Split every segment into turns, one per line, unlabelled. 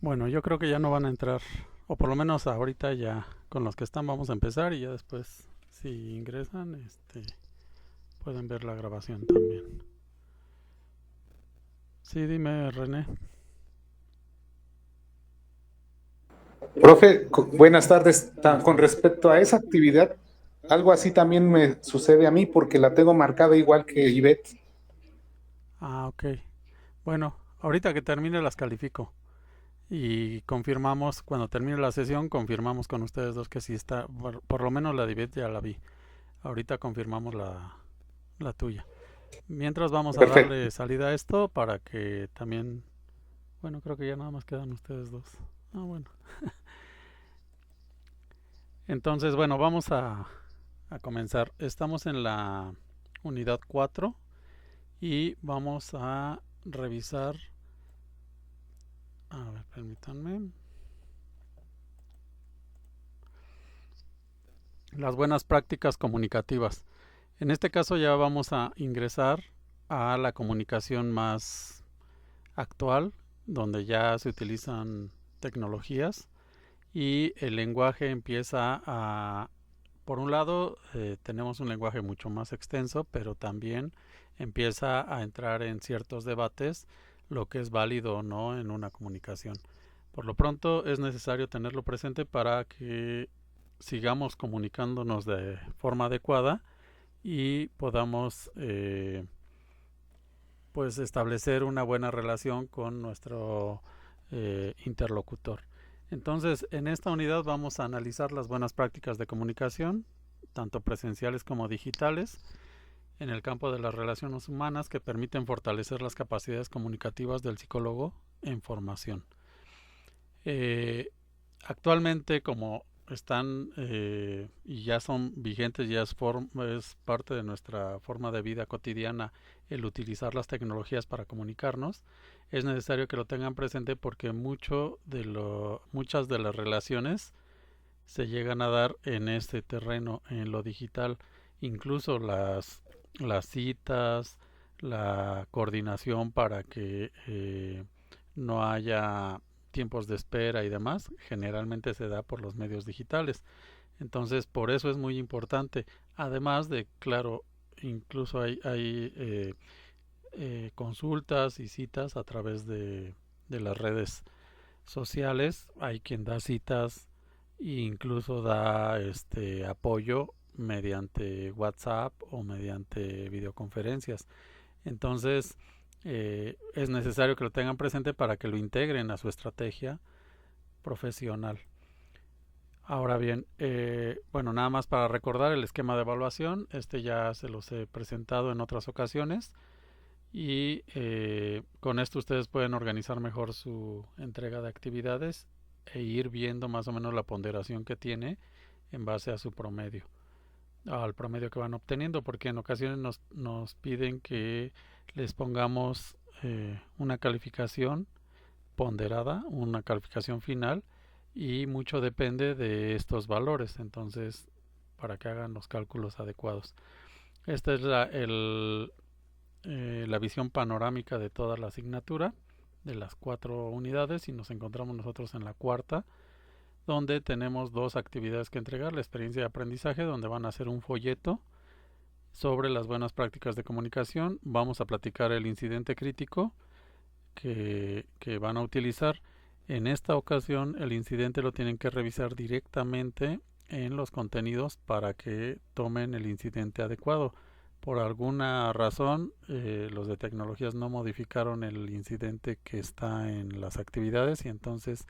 Bueno, yo creo que ya no van a entrar, o por lo menos ahorita ya con los que están vamos a empezar y ya después si ingresan, pueden ver la grabación también. Sí, dime, René.
Profe, buenas tardes. Con respecto a esa actividad, algo así también me sucede a mí porque la tengo marcada igual que Ivette.
Ah, ok. Bueno, ahorita que termine las califico y confirmamos, cuando termine la sesión, confirmamos con ustedes dos que sí está, por lo menos la de Ivette ya la vi. Ahorita confirmamos la tuya. Mientras vamos a
Perfecto.
darle salida a esto para que también, bueno, creo que ya nada más quedan ustedes dos. Ah, bueno. Entonces, bueno, vamos a comenzar. Estamos en la unidad 4 y vamos a revisar, a ver, permítanme, las buenas prácticas comunicativas. En este caso ya vamos a ingresar a la comunicación más actual, donde ya se utilizan tecnologías y el lenguaje empieza a, por un lado, tenemos un lenguaje mucho más extenso, pero también empieza a entrar en ciertos debates lo que es válido o no en una comunicación. Por lo pronto es necesario tenerlo presente para que sigamos comunicándonos de forma adecuada y podamos pues establecer una buena relación con nuestro interlocutor. Entonces, en esta unidad vamos a analizar las buenas prácticas de comunicación, tanto presenciales como digitales, en el campo de las relaciones humanas que permiten fortalecer las capacidades comunicativas del psicólogo en formación. Eh, Actualmente, como están y ya son vigentes, ya es parte de nuestra forma de vida cotidiana el utilizar las tecnologías para comunicarnos, es necesario que lo tengan presente porque muchas de las relaciones se llegan a dar en este terreno, en lo digital, incluso las citas, la coordinación para que no haya tiempos de espera y demás, generalmente se da por los medios digitales. Entonces, por eso es muy importante. Además de, claro, incluso hay consultas y citas a través de las redes sociales. Hay quien da citas e incluso da apoyo mediante WhatsApp o mediante videoconferencias. Entonces, es necesario que lo tengan presente para que lo integren a su estrategia profesional. Ahora bien, bueno, nada más para recordar el esquema de evaluación, ya se los he presentado en otras ocasiones y con esto ustedes pueden organizar mejor su entrega de actividades e ir viendo más o menos la ponderación que tiene en base a su promedio, al promedio que van obteniendo, porque en ocasiones nos piden que les pongamos una calificación ponderada, una calificación final, y mucho depende de estos valores, entonces para que hagan los cálculos adecuados. Esta es la visión panorámica de toda la asignatura, de las 4 unidades, y nos encontramos nosotros en la cuarta, donde tenemos dos actividades que entregar: la experiencia de aprendizaje, donde van a hacer un folleto sobre las buenas prácticas de comunicación. Vamos a platicar el incidente crítico que van a utilizar. En esta ocasión el incidente lo tienen que revisar directamente en los contenidos para que tomen el incidente adecuado. Por alguna razón, los de tecnologías no modificaron el incidente que está en las actividades y entonces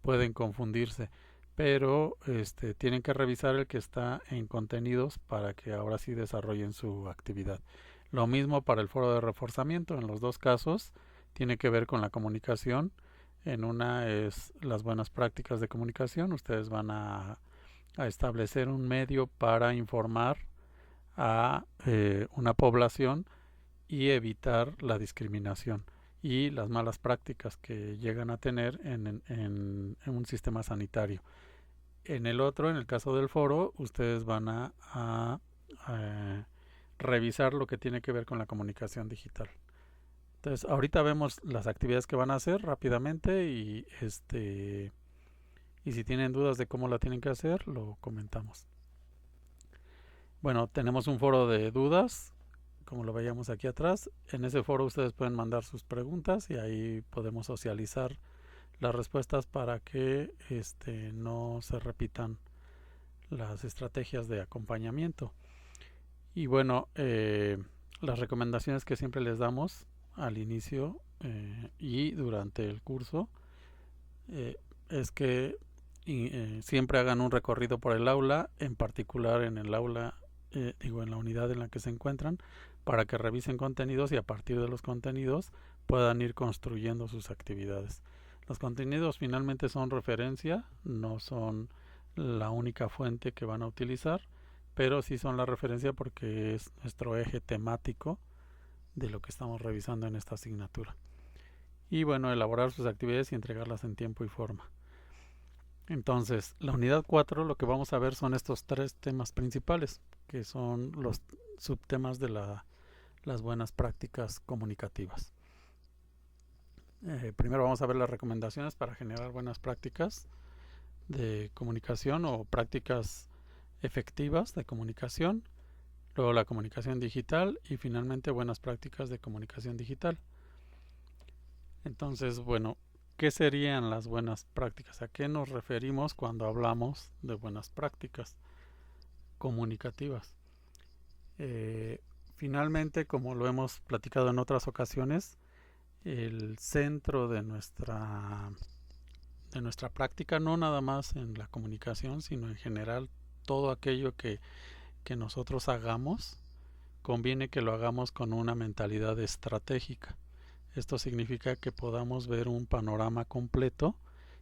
pueden confundirse. Pero tienen que revisar el que está en contenidos para que ahora sí desarrollen su actividad. Lo mismo para el foro de reforzamiento. En los dos casos tiene que ver con la comunicación. En una es las buenas prácticas de comunicación. Ustedes van a establecer un medio para informar a una población y evitar la discriminación y las malas prácticas que llegan a tener en un sistema sanitario. En el otro, en el caso del foro, ustedes van a revisar lo que tiene que ver con la comunicación digital. Entonces, ahorita vemos las actividades que van a hacer rápidamente y si tienen dudas de cómo la tienen que hacer, lo comentamos. Bueno, tenemos un foro de dudas, como lo veíamos aquí atrás. En ese foro ustedes pueden mandar sus preguntas y ahí podemos socializar las respuestas para que no se repitan las estrategias de acompañamiento. Y bueno, las recomendaciones que siempre les damos al inicio y durante el curso es que siempre hagan un recorrido por el aula, en particular en el aula, en la unidad en la que se encuentran, para que revisen contenidos y a partir de los contenidos puedan ir construyendo sus actividades. Los contenidos finalmente son referencia, no son la única fuente que van a utilizar, pero sí son la referencia porque es nuestro eje temático de lo que estamos revisando en esta asignatura. Y bueno, elaborar sus actividades y entregarlas en tiempo y forma. Entonces, la unidad 4 lo que vamos a ver son estos 3 temas principales, que son los subtemas de las buenas prácticas comunicativas. Primero vamos a ver las recomendaciones para generar buenas prácticas de comunicación o prácticas efectivas de comunicación, luego la comunicación digital y finalmente buenas prácticas de comunicación digital. Entonces, bueno, ¿qué serían las buenas prácticas? ¿A qué nos referimos cuando hablamos de buenas prácticas comunicativas? Finalmente, como lo hemos platicado en otras ocasiones, el centro de nuestra práctica, no nada más en la comunicación, sino en general todo aquello que nosotros hagamos, conviene que lo hagamos con una mentalidad estratégica. Esto significa que podamos ver un panorama completo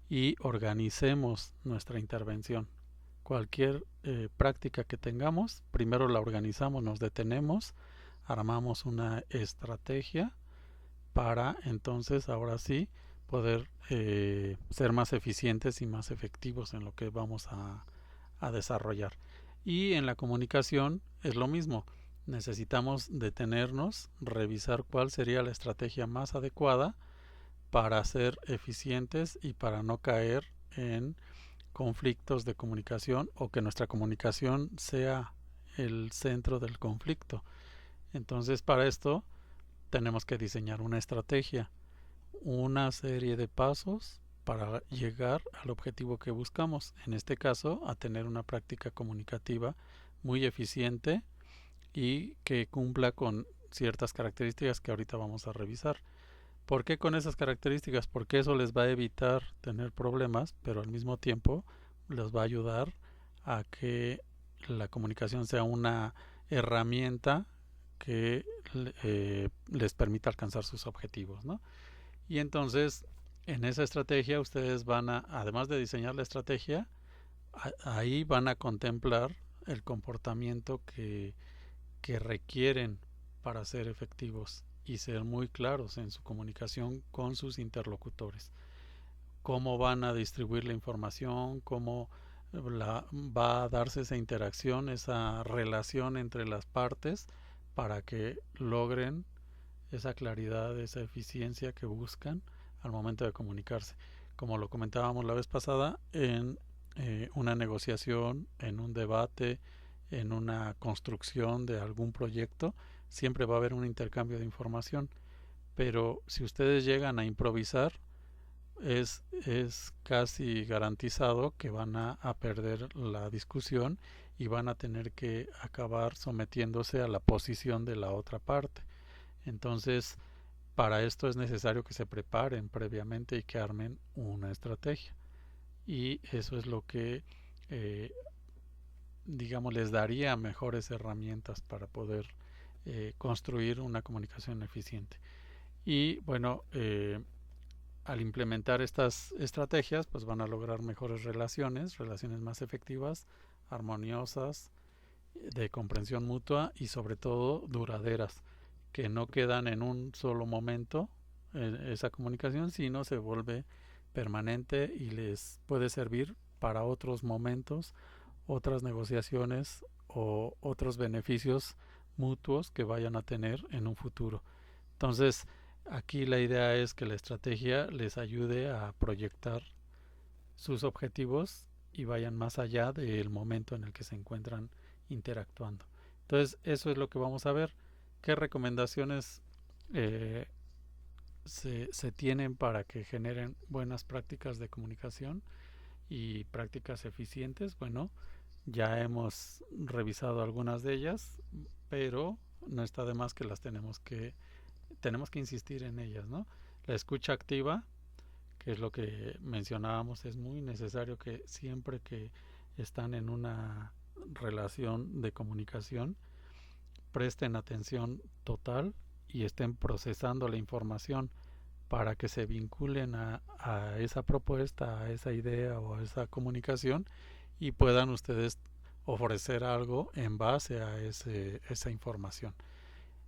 y organicemos nuestra intervención. Cualquier práctica que tengamos, primero la organizamos, nos detenemos, armamos una estrategia para entonces ahora sí poder ser más eficientes y más efectivos en lo que vamos a desarrollar. Y en la comunicación es lo mismo. Necesitamos detenernos, revisar cuál sería la estrategia más adecuada para ser eficientes y para no caer en conflictos de comunicación o que nuestra comunicación sea el centro del conflicto. Entonces, para esto tenemos que diseñar una estrategia, una serie de pasos para llegar al objetivo que buscamos. En este caso, a tener una práctica comunicativa muy eficiente y que cumpla con ciertas características que ahorita vamos a revisar. ¿Por qué con esas características? Porque eso les va a evitar tener problemas, pero al mismo tiempo les va a ayudar a que la comunicación sea una herramienta que les permita alcanzar sus objetivos, ¿no? Y entonces, en esa estrategia ustedes van a, además de diseñar la estrategia, ahí van a contemplar el comportamiento que requieren para ser efectivos y ser muy claros en su comunicación con sus interlocutores. Cómo van a distribuir la información, cómo va a darse esa interacción, esa relación entre las partes para que logren esa claridad, esa eficiencia que buscan al momento de comunicarse. Como lo comentábamos la vez pasada, en una negociación, en un debate, en una construcción de algún proyecto, siempre va a haber un intercambio de información, pero si ustedes llegan a improvisar, es casi garantizado que van a perder la discusión y van a tener que acabar sometiéndose a la posición de la otra parte. Entonces, para esto es necesario que se preparen previamente y que armen una estrategia. Y eso es lo que les daría mejores herramientas para poder construir una comunicación eficiente. Y bueno, al implementar estas estrategias, pues van a lograr mejores relaciones más efectivas, armoniosas, de comprensión mutua y sobre todo duraderas, que no quedan en un solo momento esa comunicación, sino se vuelve permanente y les puede servir para otros momentos, otras negociaciones o otros beneficios mutuos que vayan a tener en un futuro. Entonces, Aquí la idea es que la estrategia les ayude a proyectar sus objetivos y vayan más allá del momento en el que se encuentran interactuando. Entonces, eso es lo que vamos a ver. ¿Qué recomendaciones eh, se tienen para que generen buenas prácticas de comunicación y prácticas eficientes? Bueno, ya hemos revisado algunas de ellas, pero no está de más que tenemos que insistir en ellas, ¿no? La escucha activa, que es lo que mencionábamos, es muy necesario que siempre que están en una relación de comunicación presten atención total y estén procesando la información para que se vinculen a esa propuesta, a esa idea o a esa comunicación y puedan ustedes ofrecer algo en base a esa información.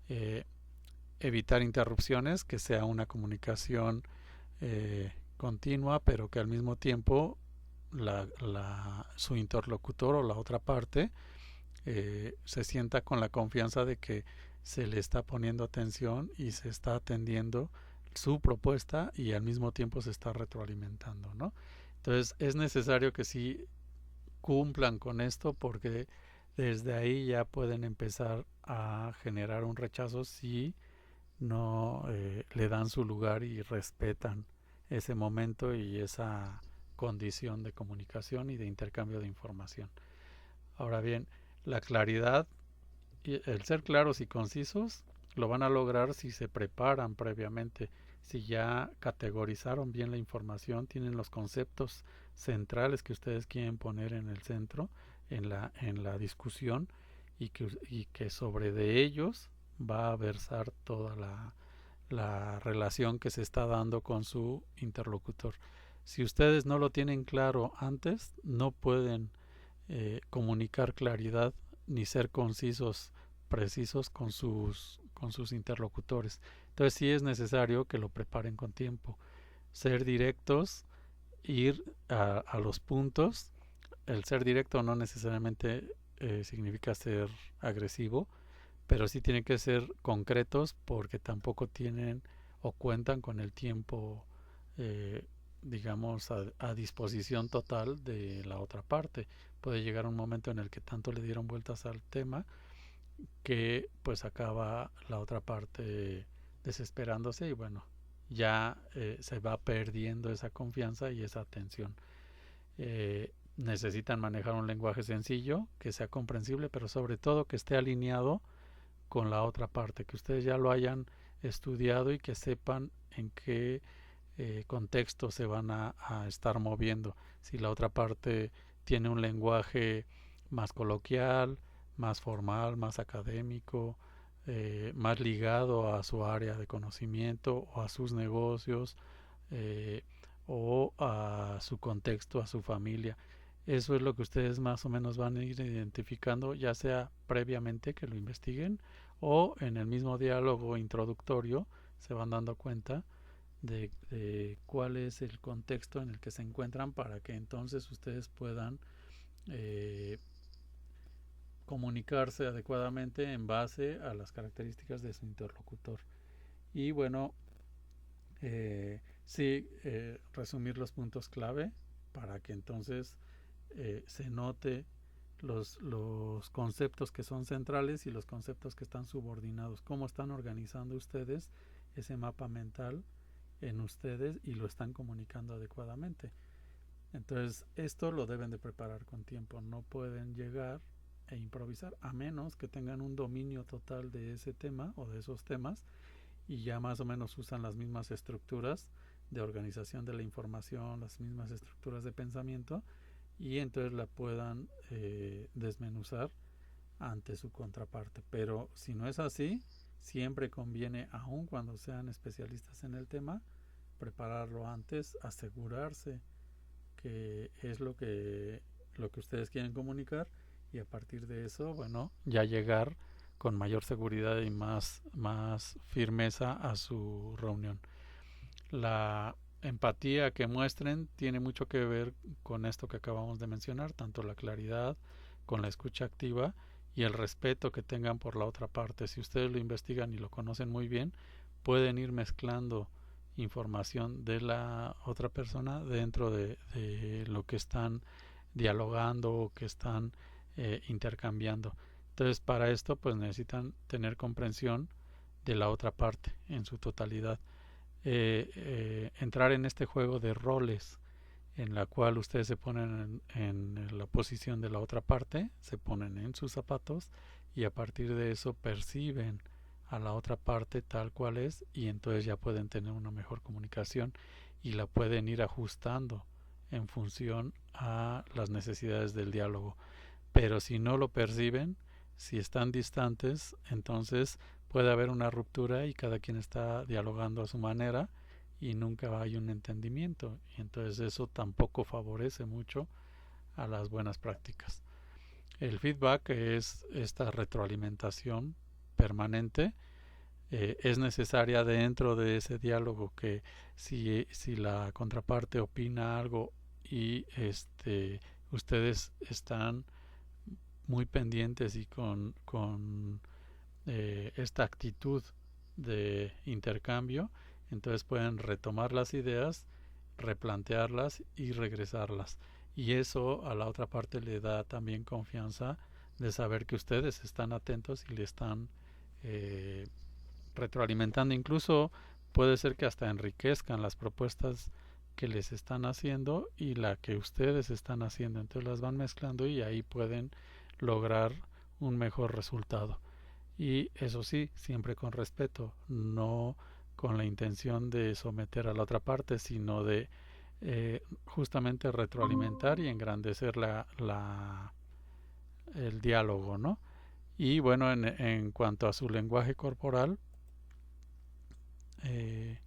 Eh, Evitar interrupciones, que sea una comunicación continua, pero que al mismo tiempo su interlocutor o la otra parte se sienta con la confianza de que se le está poniendo atención y se está atendiendo su propuesta y al mismo tiempo se está retroalimentando, ¿no? Entonces es necesario que sí cumplan con esto porque desde ahí ya pueden empezar a generar un rechazo si no le dan su lugar y respetan ese momento y esa condición de comunicación y de intercambio de información. Ahora bien, la claridad y el ser claros y concisos lo van a lograr si se preparan previamente, si ya categorizaron bien la información, tienen los conceptos centrales que ustedes quieren poner en el centro, en la discusión, y que sobre de ellos va a versar toda la relación que se está dando con su interlocutor. Si ustedes no lo tienen claro antes, no pueden comunicar claridad ni ser concisos, precisos con sus interlocutores. Entonces sí es necesario que lo preparen con tiempo. Ser directos, ir a los puntos. El ser directo no necesariamente significa ser agresivo, pero sí tienen que ser concretos porque tampoco tienen o cuentan con el tiempo, eh, digamos, a disposición total de la otra parte. Puede llegar un momento en el que tanto le dieron vueltas al tema que pues acaba la otra parte desesperándose y bueno, ya se va perdiendo esa confianza y esa atención. Necesitan manejar un lenguaje sencillo, que sea comprensible, pero sobre todo que esté alineado con la otra parte, que ustedes ya lo hayan estudiado y que sepan en qué contexto se van a estar moviendo. Si la otra parte tiene un lenguaje más coloquial, más formal, más académico, más ligado a su área de conocimiento o a sus negocios eh, o a su contexto, a su familia. Eso es lo que ustedes más o menos van a ir identificando, ya sea previamente que lo investiguen o en el mismo diálogo introductorio se van dando cuenta de cuál es el contexto en el que se encuentran para que entonces ustedes puedan eh, comunicarse adecuadamente en base a las características de su interlocutor. Y bueno, sí, resumir los puntos clave para que entonces se note los conceptos que son centrales y los conceptos que están subordinados, cómo están organizando ustedes ese mapa mental en ustedes y lo están comunicando adecuadamente. Entonces esto lo deben de preparar con tiempo, no pueden llegar e improvisar a menos que tengan un dominio total de ese tema o de esos temas y ya más o menos usan las mismas estructuras de organización de la información, las mismas estructuras de pensamiento y entonces la puedan desmenuzar ante su contraparte. Pero si no es así, siempre conviene, aun cuando sean especialistas en el tema, prepararlo antes, asegurarse que es lo que ustedes quieren comunicar y a partir de eso, bueno, ya llegar con mayor seguridad y más firmeza a su reunión. La empatía que muestren tiene mucho que ver con esto que acabamos de mencionar, tanto la claridad con la escucha activa y el respeto que tengan por la otra parte. Si ustedes lo investigan y lo conocen muy bien, pueden ir mezclando información de la otra persona dentro de lo que están dialogando o que están intercambiando. Entonces, para esto pues necesitan tener comprensión de la otra parte en su totalidad. Entrar en este juego de roles en la cual ustedes se ponen en la posición de la otra parte, se ponen en sus zapatos y a partir de eso perciben a la otra parte tal cual es, y entonces ya pueden tener una mejor comunicación y la pueden ir ajustando en función a las necesidades del diálogo. Pero si no lo perciben, si están distantes, entonces puede haber una ruptura y cada quien está dialogando a su manera y nunca hay un entendimiento, y entonces eso tampoco favorece mucho a las buenas prácticas. El feedback es esta retroalimentación permanente, es necesaria dentro de ese diálogo, que si la contraparte opina algo y ustedes están muy pendientes y con esta actitud de intercambio, entonces pueden retomar las ideas, replantearlas y regresarlas. Y eso a la otra parte le da también confianza de saber que ustedes están atentos y le están retroalimentando. Incluso puede ser que hasta enriquezcan las propuestas que les están haciendo y la que ustedes están haciendo. Entonces las van mezclando y ahí pueden lograr un mejor resultado. Y eso sí, siempre con respeto, no con la intención de someter a la otra parte, sino de justamente retroalimentar y engrandecer el diálogo, ¿no? Y bueno, en cuanto a su lenguaje corporal, es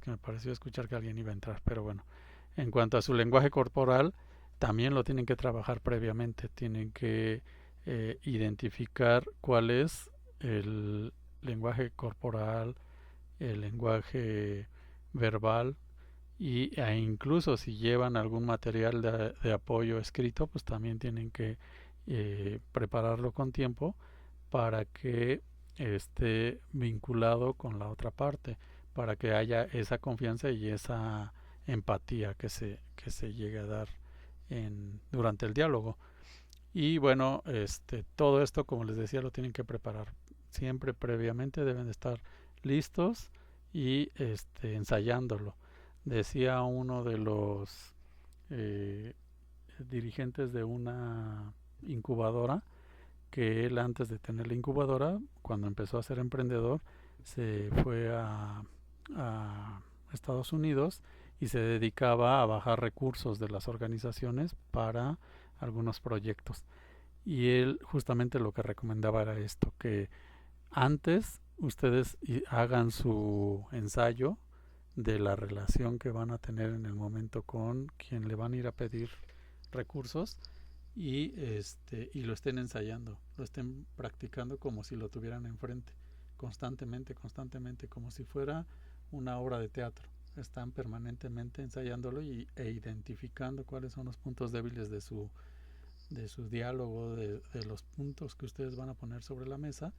que me pareció escuchar que alguien iba a entrar, pero bueno, en cuanto a su lenguaje corporal, también lo tienen que trabajar previamente, tienen que identificar cuál es el lenguaje corporal, el lenguaje verbal, e incluso si llevan algún material de apoyo escrito, pues también tienen que prepararlo con tiempo para que esté vinculado con la otra parte, para que haya esa confianza y esa empatía que se llegue a dar durante el diálogo. Y bueno, todo esto, como les decía, lo tienen que preparar siempre previamente, deben de estar listos y ensayándolo. Decía uno de los dirigentes de una incubadora que él, antes de tener la incubadora, cuando empezó a ser emprendedor, se fue a Estados Unidos y se dedicaba a bajar recursos de las organizaciones para algunos proyectos. Y él justamente lo que recomendaba era esto, que antes ustedes hagan su ensayo de la relación que van a tener en el momento con quien le van a ir a pedir recursos, y lo estén ensayando, lo estén practicando como si lo tuvieran enfrente, constantemente, como si fuera una obra de teatro. Están permanentemente ensayándolo e identificando cuáles son los puntos débiles de su diálogo, de los puntos que ustedes van a poner sobre la mesa,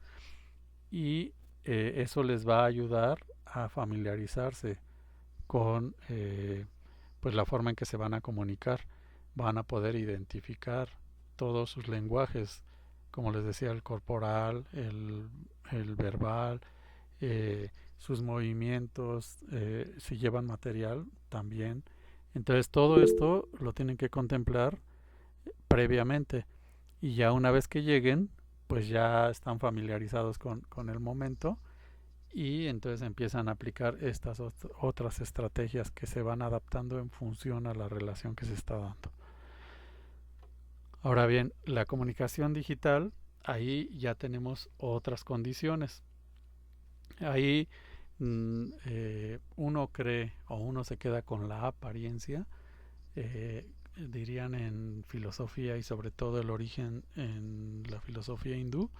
y eso les va a ayudar a familiarizarse con pues la forma en que se van a comunicar. Van a poder identificar todos sus lenguajes, como les decía, el corporal, el verbal, sus movimientos, si llevan material también. Entonces todo esto lo tienen que contemplar previamente, y ya una vez que lleguen, pues ya están familiarizados con el momento, y entonces empiezan a aplicar estas otras estrategias que se van adaptando en función a la relación que se está dando. Ahora bien, la comunicación digital, ahí ya tenemos otras condiciones. Ahí uno cree o uno se queda con la apariencia, dirían en filosofía, y sobre todo el origen en la filosofía hindú,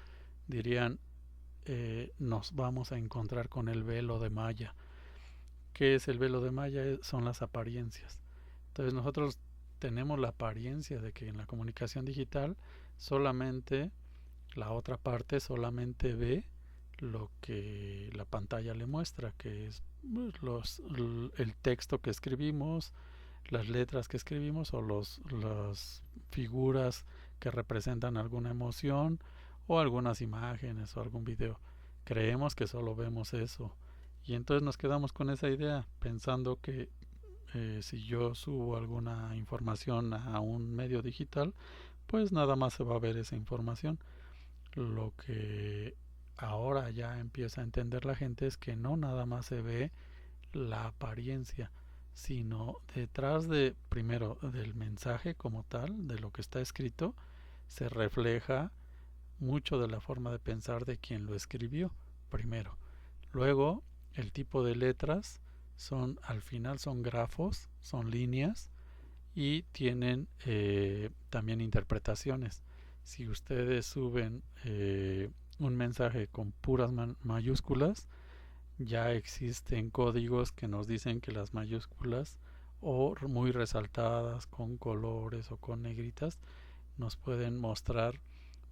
dirían nos vamos a encontrar con el velo de Maya. ¿Qué es el velo de Maya? Son las apariencias. Entonces nosotros tenemos la apariencia de que en la comunicación digital solamente la otra parte solamente ve lo que la pantalla le muestra, que es el texto que escribimos, las letras que escribimos o las figuras que representan alguna emoción o algunas imágenes o algún video. Creemos que solo vemos eso y entonces nos quedamos con esa idea pensando que si yo subo alguna información a un medio digital, pues nada más se va a ver esa información. Lo que ahora ya empieza a entender la gente es que no nada más se ve la apariencia, sino detrás de, primero, del mensaje como tal, de lo que está escrito, se refleja mucho de la forma de pensar de quien lo escribió, primero. Luego, el tipo de letras al final son grafos, son líneas y tienen también interpretaciones. Si ustedes suben un mensaje con puras mayúsculas, ya existen códigos que nos dicen que las mayúsculas o muy resaltadas con colores o con negritas nos pueden mostrar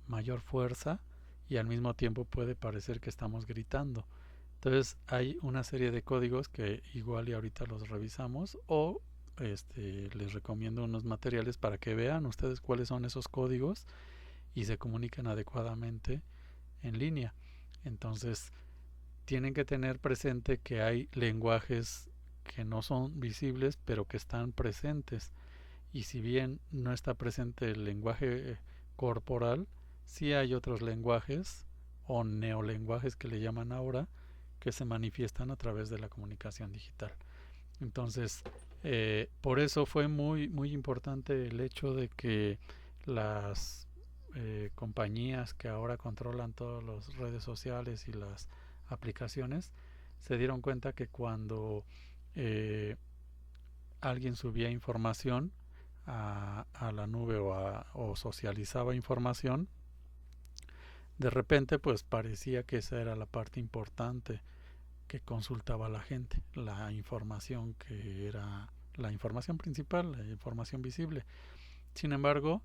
mayor fuerza y al mismo tiempo puede parecer que estamos gritando. Entonces hay una serie de códigos que igual y ahorita los revisamos o les recomiendo unos materiales para que vean ustedes cuáles son esos códigos y se comuniquen adecuadamente en línea. Entonces tienen que tener presente que hay lenguajes que no son visibles pero que están presentes, y si bien no está presente el lenguaje corporal, sí hay otros lenguajes o neolenguajes que le llaman ahora, que se manifiestan a través de la comunicación digital. Entonces, por eso fue muy importante el hecho de que las compañías que ahora controlan todas las redes sociales y las aplicaciones se dieron cuenta que cuando alguien subía información a la nube o socializaba información, de repente pues parecía que esa era la parte importante que consultaba la gente, la información que era la información principal, la información visible. Sin embargo,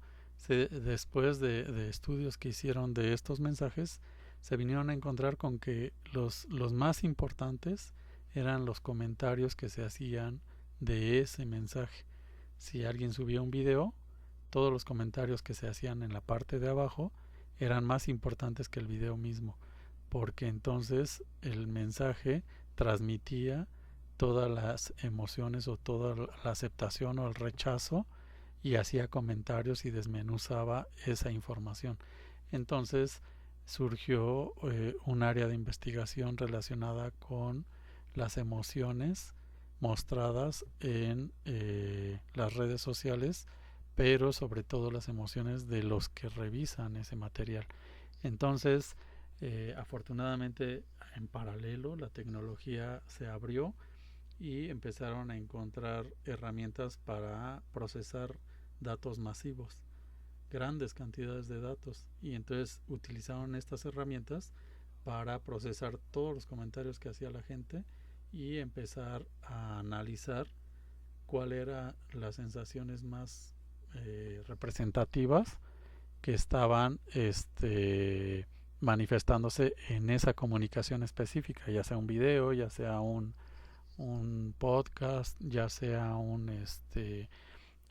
después de estudios que hicieron de estos mensajes, se vinieron a encontrar con que los más importantes eran los comentarios que se hacían de ese mensaje. Si alguien subía un video, todos los comentarios que se hacían en la parte de abajo eran más importantes que el video mismo, porque entonces el mensaje transmitía todas las emociones o toda la aceptación o el rechazo y hacía comentarios y desmenuzaba esa información. Entonces surgió un área de investigación relacionada con las emociones mostradas en las redes sociales, pero sobre todo las emociones de los que revisan ese material. Entonces, afortunadamente, en paralelo, la tecnología se abrió y empezaron a encontrar herramientas para procesar datos masivos, grandes cantidades de datos, y entonces utilizaron estas herramientas para procesar todos los comentarios que hacía la gente y empezar a analizar cuáles eran las sensaciones más representativas que estaban manifestándose en esa comunicación específica, ya sea un video, ya sea un podcast, ya sea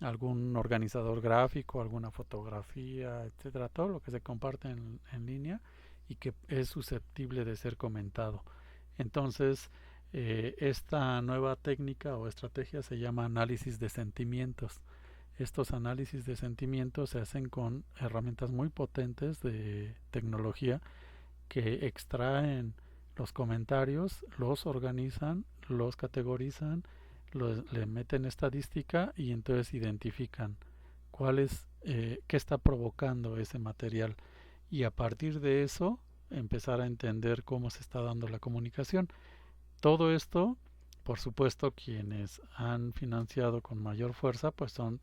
algún organizador gráfico, alguna fotografía, etcétera, todo lo que se comparte en línea y que es susceptible de ser comentado. Entonces, esta nueva técnica o estrategia se llama análisis de sentimientos. Estos análisis de sentimientos se hacen con herramientas muy potentes de tecnología que extraen los comentarios, los organizan, los categorizan, le meten estadística y entonces identifican qué está provocando ese material, y a partir de eso empezar a entender cómo se está dando la comunicación. Todo esto, por supuesto, quienes han financiado con mayor fuerza pues son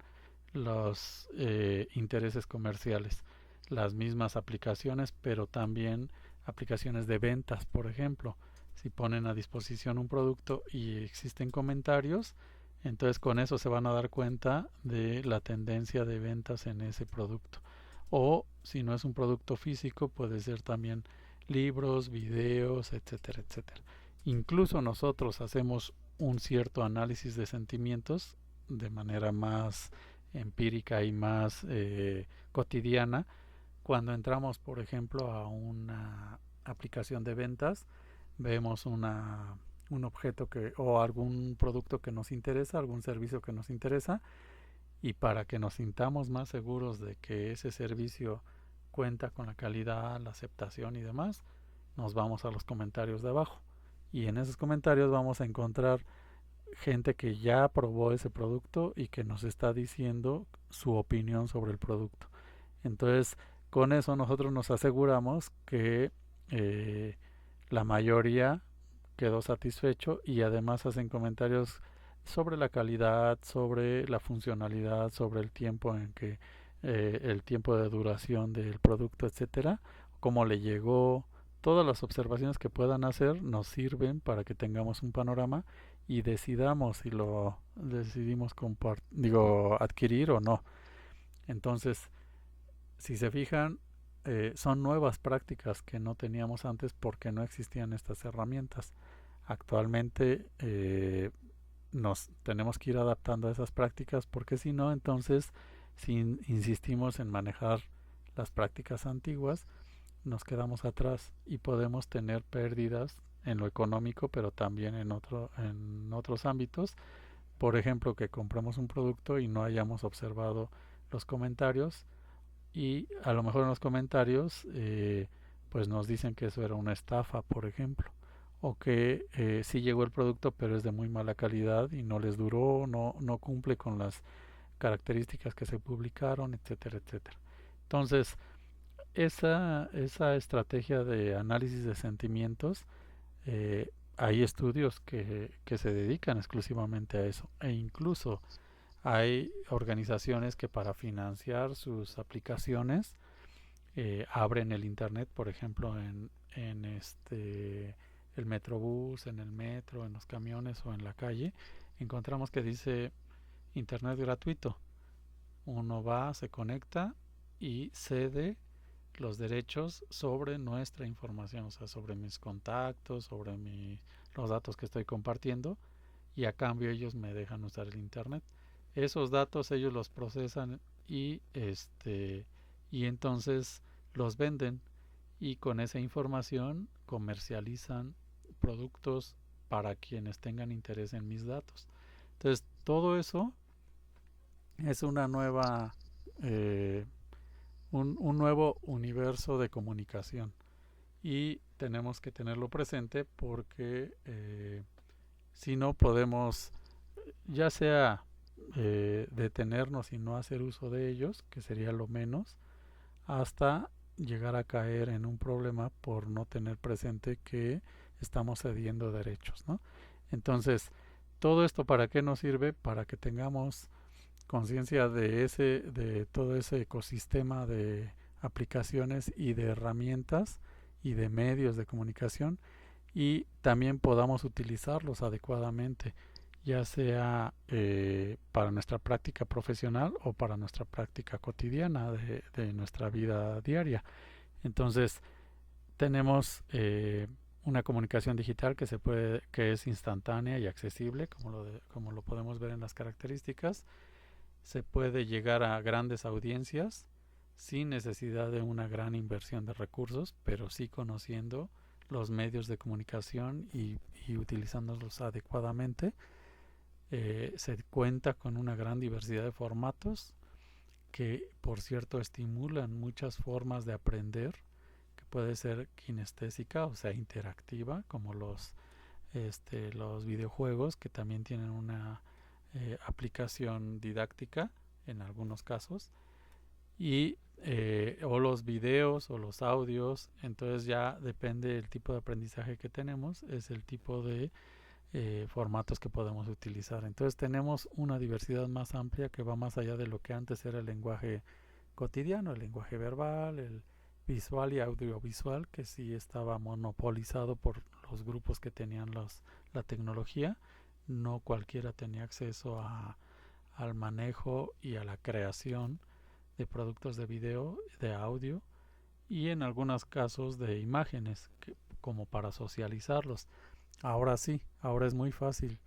los intereses comerciales, las mismas aplicaciones, pero también aplicaciones de ventas. Por ejemplo, si ponen a disposición un producto y existen comentarios, entonces con eso se van a dar cuenta de la tendencia de ventas en ese producto. O si no es un producto físico, puede ser también libros, videos, etcétera, etcétera. Incluso nosotros hacemos un cierto análisis de sentimientos de manera más empírica y más cotidiana cuando entramos, por ejemplo, a una aplicación de ventas, vemos un objeto o algún producto que nos interesa, algún servicio que nos interesa, y para que nos sintamos más seguros de que ese servicio cuenta con la calidad, la aceptación y demás, nos vamos a los comentarios de abajo. Y en esos comentarios vamos a encontrar gente que ya probó ese producto y que nos está diciendo su opinión sobre el producto. Entonces, con eso nosotros nos aseguramos que la mayoría quedó satisfecho y además hacen comentarios sobre la calidad, sobre la funcionalidad, sobre el tiempo el tiempo de duración del producto, etcétera, cómo le llegó. Todas las observaciones que puedan hacer nos sirven para que tengamos un panorama y decidamos si lo decidimos adquirir o no. Entonces, si se fijan, son nuevas prácticas que no teníamos antes porque no existían estas herramientas. Actualmente nos tenemos que ir adaptando a esas prácticas porque si no, entonces, si insistimos en manejar las prácticas antiguas, nos quedamos atrás y podemos tener pérdidas en lo económico, pero también en otros ámbitos. Por ejemplo, que compramos un producto y no hayamos observado los comentarios y a lo mejor en los comentarios pues nos dicen que eso era una estafa, por ejemplo, o que sí llegó el producto pero es de muy mala calidad y no les duró, no cumple con las características que se publicaron, etcétera, etcétera. Entonces, esa estrategia de análisis de sentimientos, hay estudios que se dedican exclusivamente a eso, e incluso hay organizaciones que para financiar sus aplicaciones abren el internet, por ejemplo, en el Metrobús, en el metro, en los camiones o en la calle, encontramos que dice internet gratuito. Uno va, se conecta y cede los derechos sobre nuestra información, o sea, sobre mis contactos, sobre los datos que estoy compartiendo, y a cambio ellos me dejan usar el internet. Esos datos ellos los procesan y entonces los venden, y con esa información comercializan productos para quienes tengan interés en mis datos. Entonces, todo eso es una nueva un nuevo universo de comunicación, y tenemos que tenerlo presente porque si no podemos ya sea detenernos y no hacer uso de ellos, que sería lo menos, hasta llegar a caer en un problema por no tener presente que estamos cediendo derechos, ¿no? Entonces, todo esto, ¿para qué nos sirve? Para que tengamos conciencia de todo ese ecosistema de aplicaciones y de herramientas y de medios de comunicación, y también podamos utilizarlos adecuadamente, ya sea para nuestra práctica profesional o para nuestra práctica cotidiana de nuestra vida diaria. Entonces, tenemos una comunicación digital que es instantánea y accesible, como lo podemos ver en las características. Se puede llegar a grandes audiencias sin necesidad de una gran inversión de recursos, pero sí conociendo los medios de comunicación y utilizándolos adecuadamente. Se cuenta con una gran diversidad de formatos que, por cierto, estimulan muchas formas de aprender, que puede ser kinestésica, o sea, interactiva, como los videojuegos, que también tienen una aplicación didáctica en algunos casos, y o los videos o los audios. Entonces ya depende del tipo de aprendizaje que tenemos, es el tipo de formatos que podemos utilizar. Entonces tenemos una diversidad más amplia que va más allá de lo que antes era el lenguaje cotidiano, el lenguaje verbal, el visual y audiovisual, que sí estaba monopolizado por los grupos que tenían la tecnología. No cualquiera tenía acceso al manejo y a la creación de productos de video, de audio, y en algunos casos de imágenes, como para socializarlos. Ahora sí, ahora es muy fácil.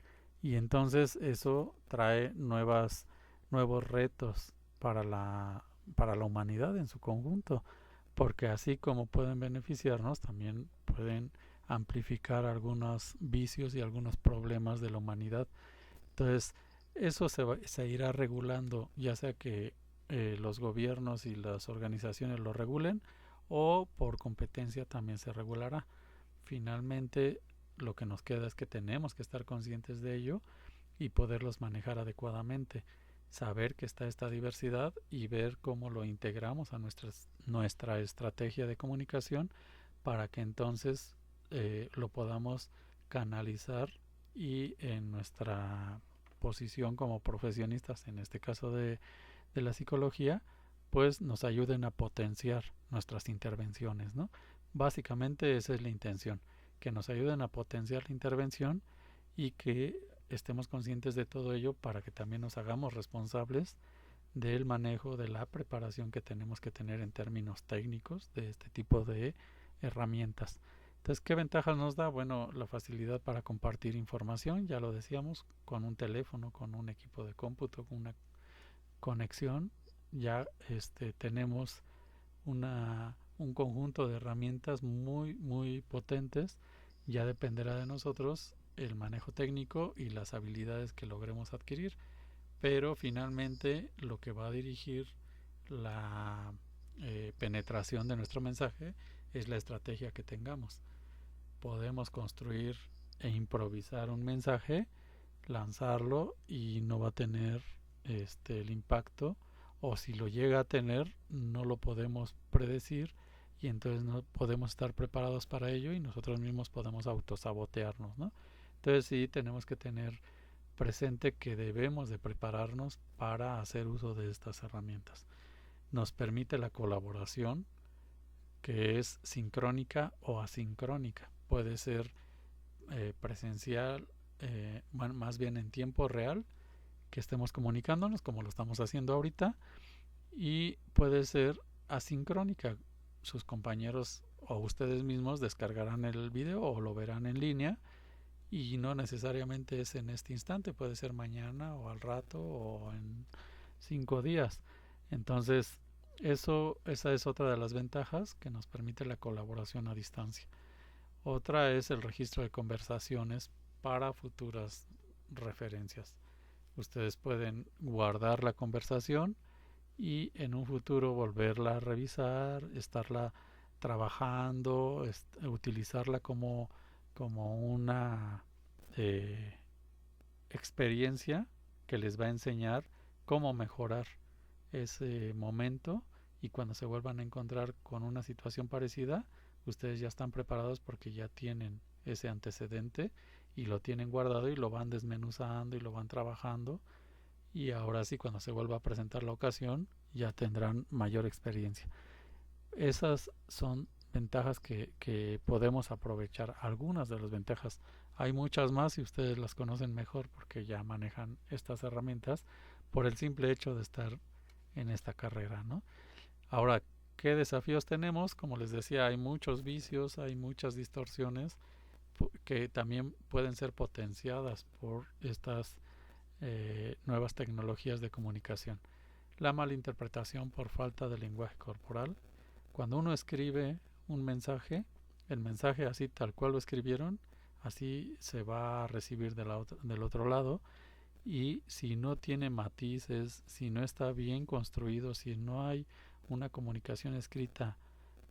Y entonces eso trae nuevos retos para la humanidad en su conjunto, porque así como pueden beneficiarnos, también pueden amplificar algunos vicios y algunos problemas de la humanidad. Entonces, eso se irá regulando, ya sea que los gobiernos y las organizaciones lo regulen o por competencia también se regulará. Finalmente, lo que nos queda es que tenemos que estar conscientes de ello y poderlos manejar adecuadamente, saber que está esta diversidad y ver cómo lo integramos a nuestra estrategia de comunicación para que entonces lo podamos canalizar y en nuestra posición como profesionistas, en este caso de la psicología, pues nos ayuden a potenciar nuestras intervenciones, ¿no? Básicamente esa es la intención, que nos ayuden a potenciar la intervención y que estemos conscientes de todo ello para que también nos hagamos responsables del manejo, de la preparación que tenemos que tener en términos técnicos de este tipo de herramientas. Entonces, ¿qué ventajas nos da? Bueno, la facilidad para compartir información, ya lo decíamos, con un teléfono, con un equipo de cómputo, con una conexión, ya tenemos un conjunto de herramientas muy potentes. Ya dependerá de nosotros el manejo técnico y las habilidades que logremos adquirir, pero finalmente lo que va a dirigir la penetración de nuestro mensaje es la estrategia que tengamos. Podemos construir e improvisar un mensaje, lanzarlo y no va a tener el impacto, o si lo llega a tener no lo podemos predecir y entonces no podemos estar preparados para ello y nosotros mismos podemos autosabotearnos, ¿no? Entonces sí tenemos que tener presente que debemos de prepararnos para hacer uso de estas herramientas. Nos permite la colaboración, que es sincrónica o asincrónica. Puede ser presencial, bueno, más bien en tiempo real, que estemos comunicándonos como lo estamos haciendo ahorita, y puede ser asincrónica. Sus compañeros o ustedes mismos descargarán el video o lo verán en línea y no necesariamente es en este instante, puede ser mañana o al rato o en 5 días. Entonces, esa es otra de las ventajas que nos permite la colaboración a distancia. Otra es el registro de conversaciones para futuras referencias. Ustedes pueden guardar la conversación y en un futuro volverla a revisar, estarla trabajando, utilizarla como una eh, experiencia que les va a enseñar cómo mejorar ese momento, y cuando se vuelvan a encontrar con una situación parecida, ustedes ya están preparados porque ya tienen ese antecedente y lo tienen guardado y lo van desmenuzando y lo van trabajando, y ahora sí cuando se vuelva a presentar la ocasión ya tendrán mayor experiencia. Esas son ventajas que podemos aprovechar. Algunas de las ventajas, hay muchas más y ustedes las conocen mejor porque ya manejan estas herramientas por el simple hecho de estar en esta carrera, ¿no? Ahora, ¿qué desafíos tenemos? Como les decía, hay muchos vicios, hay muchas distorsiones que también pueden ser potenciadas por estas nuevas tecnologías de comunicación. La malinterpretación por falta de lenguaje corporal. Cuando uno escribe un mensaje, el mensaje así tal cual lo escribieron, así se va a recibir del otro lado, y si no tiene matices, si no está bien construido, si no hay una comunicación escrita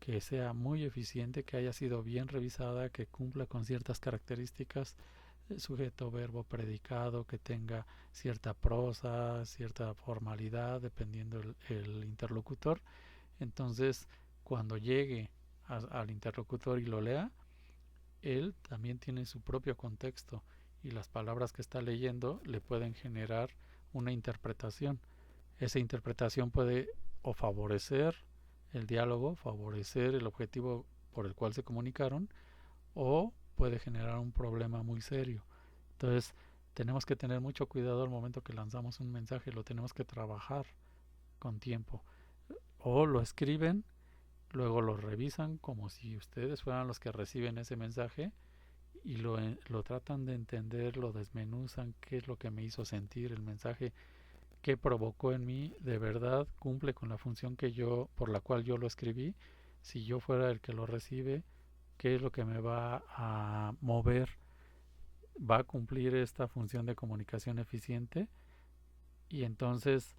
que sea muy eficiente, que haya sido bien revisada, que cumpla con ciertas características, sujeto, verbo, predicado, que tenga cierta prosa, cierta formalidad, dependiendo el interlocutor. Entonces, cuando llegue al interlocutor y lo lea, él también tiene su propio contexto y las palabras que está leyendo le pueden generar una interpretación. Esa interpretación puede o favorecer el diálogo, favorecer el objetivo por el cual se comunicaron, o puede generar un problema muy serio. Entonces, tenemos que tener mucho cuidado al momento que lanzamos un mensaje, lo tenemos que trabajar con tiempo. O lo escriben, luego lo revisan como si ustedes fueran los que reciben ese mensaje y lo tratan de entender, lo desmenuzan, qué es lo que me hizo sentir el mensaje, qué provocó en mí, de verdad cumple con la función por la cual yo lo escribí. Si yo fuera el que lo recibe, qué es lo que me va a mover, va a cumplir esta función de comunicación eficiente. Y entonces,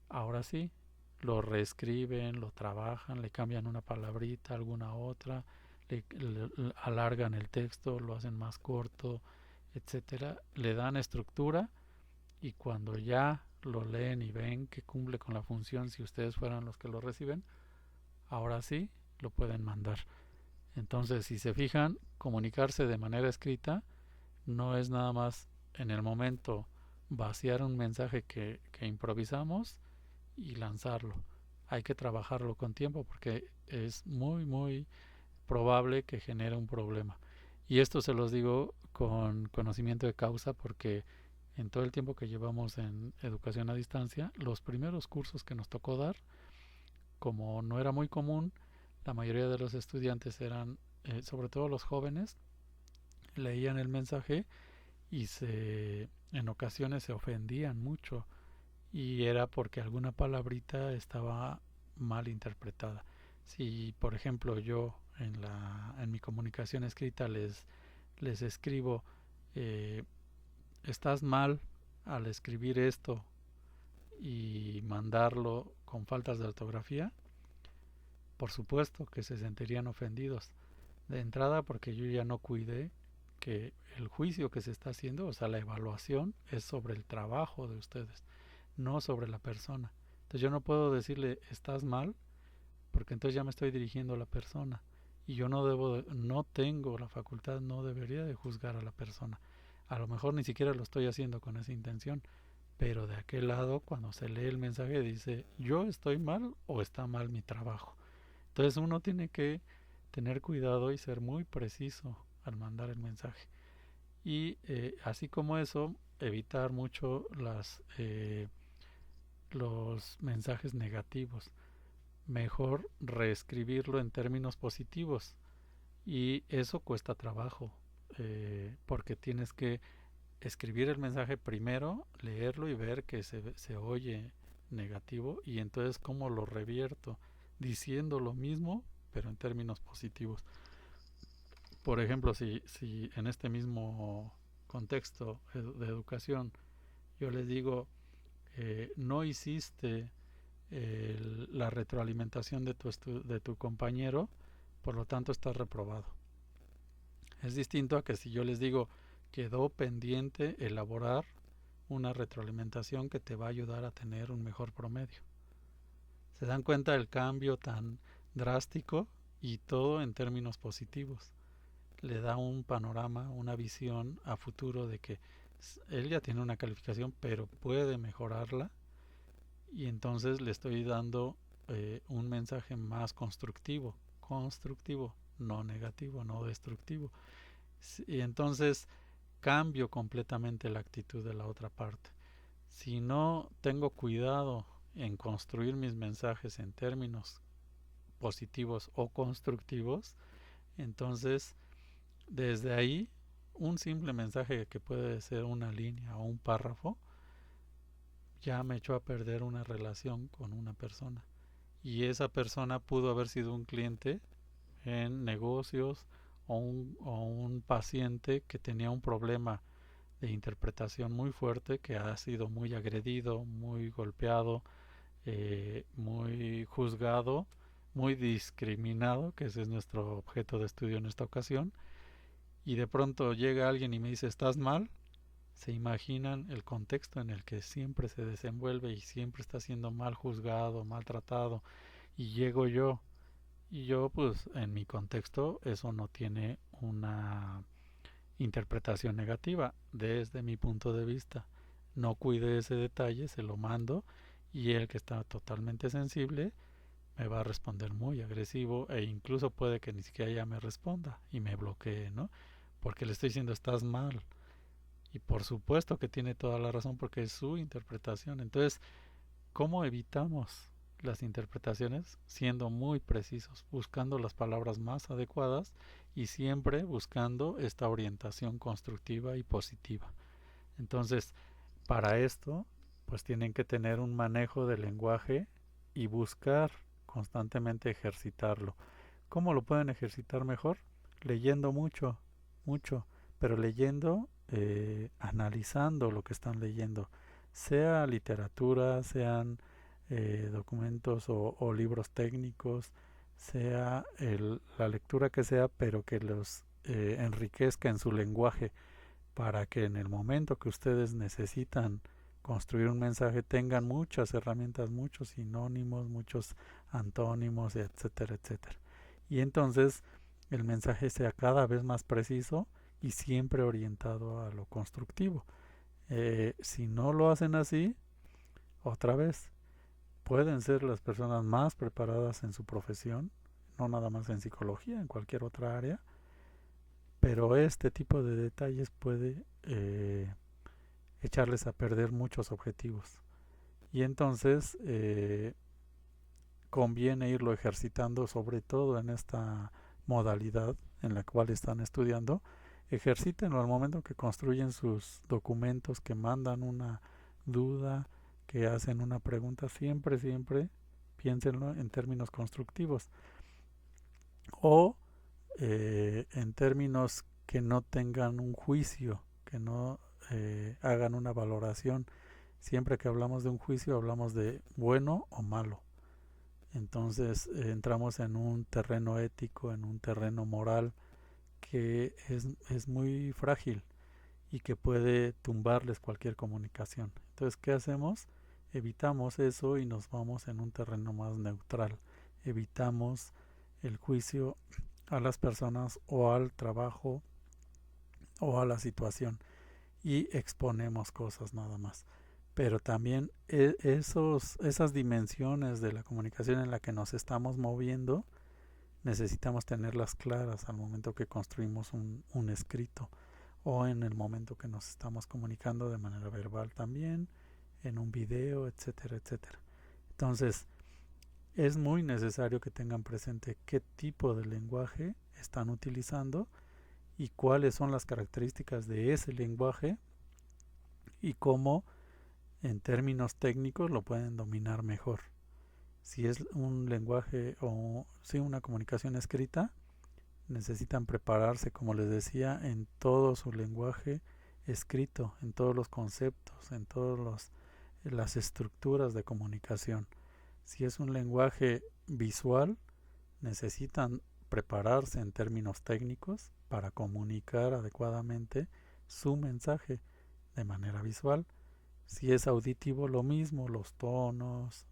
ahora sí, lo reescriben, lo trabajan, le cambian una palabrita, alguna otra, alargan el texto, lo hacen más corto, etcétera, le dan estructura, y cuando ya lo leen y ven que cumple con la función, si ustedes fueran los que lo reciben, ahora sí lo pueden mandar. Entonces, si se fijan, comunicarse de manera escrita no es nada más en el momento vaciar un mensaje que improvisamos y lanzarlo. Hay que trabajarlo con tiempo porque es muy, muy probable que genere un problema. Y esto se los digo con conocimiento de causa porque en todo el tiempo que llevamos en educación a distancia, los primeros cursos que nos tocó dar, como no era muy común, la mayoría de los estudiantes eran, sobre todo los jóvenes, leían el mensaje y en ocasiones se ofendían mucho, y era porque alguna palabrita estaba mal interpretada. Si, por ejemplo, yo en mi comunicación escrita les escribo, eh, estás mal al escribir esto, y mandarlo con faltas de ortografía, por supuesto que se sentirían ofendidos. De entrada, porque yo ya no cuidé que el juicio que se está haciendo, o sea, la evaluación, es sobre el trabajo de ustedes, no sobre la persona. Entonces yo no puedo decirle estás mal, porque entonces ya me estoy dirigiendo a la persona, y yo no tengo la facultad, no debería de juzgar a la persona. A lo mejor ni siquiera lo estoy haciendo con esa intención, pero de aquel lado, cuando se lee el mensaje, dice yo estoy mal o está mal mi trabajo. Entonces uno tiene que tener cuidado y ser muy preciso al mandar el mensaje. Y así como eso, evitar mucho los mensajes negativos. Mejor reescribirlo en términos positivos. Y eso cuesta trabajo, porque tienes que escribir el mensaje primero, leerlo y ver que se oye negativo, y entonces cómo lo revierto diciendo lo mismo pero en términos positivos. Por ejemplo, si en este mismo contexto de educación yo les digo, no hiciste la retroalimentación de tu compañero, por lo tanto estás reprobado. Es distinto a que si yo les digo, quedó pendiente elaborar una retroalimentación que te va a ayudar a tener un mejor promedio. ¿Se dan cuenta del cambio tan drástico? Y todo en términos positivos. Le da un panorama, una visión a futuro de que él ya tiene una calificación, pero puede mejorarla, y entonces le estoy dando un mensaje más constructivo, no negativo, no destructivo. Y entonces cambio completamente la actitud de la otra parte. Si no tengo cuidado en construir mis mensajes en términos positivos o constructivos, entonces desde ahí un simple mensaje que puede ser una línea o un párrafo ya me echó a perder una relación con una persona, y esa persona pudo haber sido un cliente en negocios o un paciente que tenía un problema de interpretación muy fuerte, que ha sido muy agredido, muy golpeado, muy juzgado, muy discriminado, que ese es nuestro objeto de estudio en esta ocasión, y de pronto llega alguien y me dice estás mal. Se imaginan el contexto en el que siempre se desenvuelve y siempre está siendo mal juzgado, maltratado, y llego yo, y yo pues en mi contexto eso no tiene una interpretación negativa desde mi punto de vista. No cuide ese detalle, se lo mando, y él, que está totalmente sensible, me va a responder muy agresivo, e incluso puede que ni siquiera ya me responda y me bloquee, ¿no? Porque le estoy diciendo estás mal. Y por supuesto que tiene toda la razón porque es su interpretación. Entonces, ¿cómo evitamos las interpretaciones siendo muy precisos, buscando las palabras más adecuadas y siempre buscando esta orientación constructiva y positiva. Entonces, para esto, pues tienen que tener un manejo del lenguaje y buscar constantemente ejercitarlo. ¿Cómo lo pueden ejercitar mejor? Leyendo mucho, mucho, pero leyendo, analizando lo que están leyendo, sea literatura, sean documentos o libros técnicos, sea la lectura que sea, pero que los enriquezca en su lenguaje para que en el momento que ustedes necesitan construir un mensaje tengan muchas herramientas, muchos sinónimos, muchos antónimos, etcétera, etcétera. Y entonces el mensaje sea cada vez más preciso y siempre orientado a lo constructivo. Si no lo hacen así, otra vez, pueden ser las personas más preparadas en su profesión, no nada más en psicología, en cualquier otra área, pero este tipo de detalles puede echarles a perder muchos objetivos. Y entonces conviene irlo ejercitando, sobre todo en esta modalidad en la cual están estudiando. Ejercítenlo al momento que construyen sus documentos, que mandan una duda, que hacen una pregunta. Siempre, siempre piénsenlo en términos constructivos o en términos que no tengan un juicio, que no hagan una valoración. Siempre que hablamos de un juicio hablamos de bueno o malo. Entonces entramos en un terreno ético, en un terreno moral que es muy frágil y que puede tumbarles cualquier comunicación. Entonces, ¿qué hacemos? Evitamos eso y nos vamos en un terreno más neutral. Evitamos el juicio a las personas o al trabajo o a la situación y exponemos cosas nada más. Pero también esas dimensiones de la comunicación en la que nos estamos moviendo necesitamos tenerlas claras al momento que construimos un escrito o en el momento que nos estamos comunicando de manera verbal también, en un video, etcétera, etcétera. Entonces, es muy necesario que tengan presente qué tipo de lenguaje están utilizando y cuáles son las características de ese lenguaje y cómo en términos técnicos lo pueden dominar mejor. Si es un lenguaje o si una comunicación escrita, necesitan prepararse, como les decía, en todo su lenguaje escrito, en todos los conceptos, en todas las estructuras de comunicación. Si es un lenguaje visual, necesitan prepararse en términos técnicos para comunicar adecuadamente su mensaje de manera visual. Si es auditivo, lo mismo, los tonos,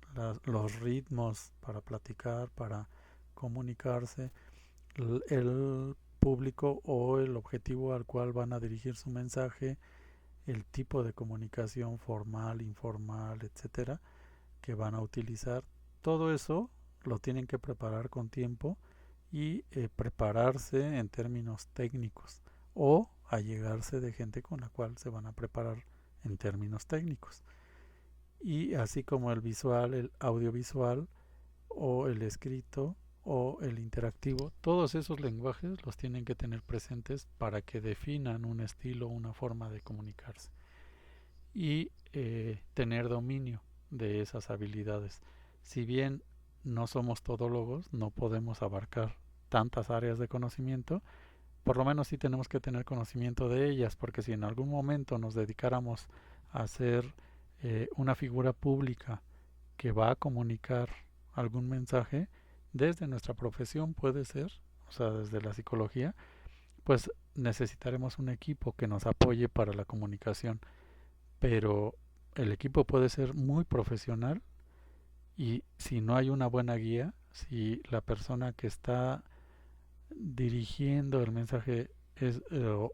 los ritmos para platicar, para comunicarse, el público o el objetivo al cual van a dirigir su mensaje, el tipo de comunicación formal, informal, etcétera, que van a utilizar. Todo eso lo tienen que preparar con tiempo y prepararse en términos técnicos o allegarse de gente con la cual se van a preparar en términos técnicos. Y así como el visual, el audiovisual o el escrito o el interactivo, todos esos lenguajes los tienen que tener presentes para que definan un estilo, una forma de comunicarse y tener dominio de esas habilidades. Si bien no somos todólogos, no podemos abarcar tantas áreas de conocimiento, por lo menos sí tenemos que tener conocimiento de ellas, porque si en algún momento nos dedicáramos a ser una figura pública que va a comunicar algún mensaje, desde nuestra profesión puede ser, o sea, desde la psicología, pues necesitaremos un equipo que nos apoye para la comunicación, pero el equipo puede ser muy profesional y si no hay una buena guía, si la persona que está dirigiendo el mensaje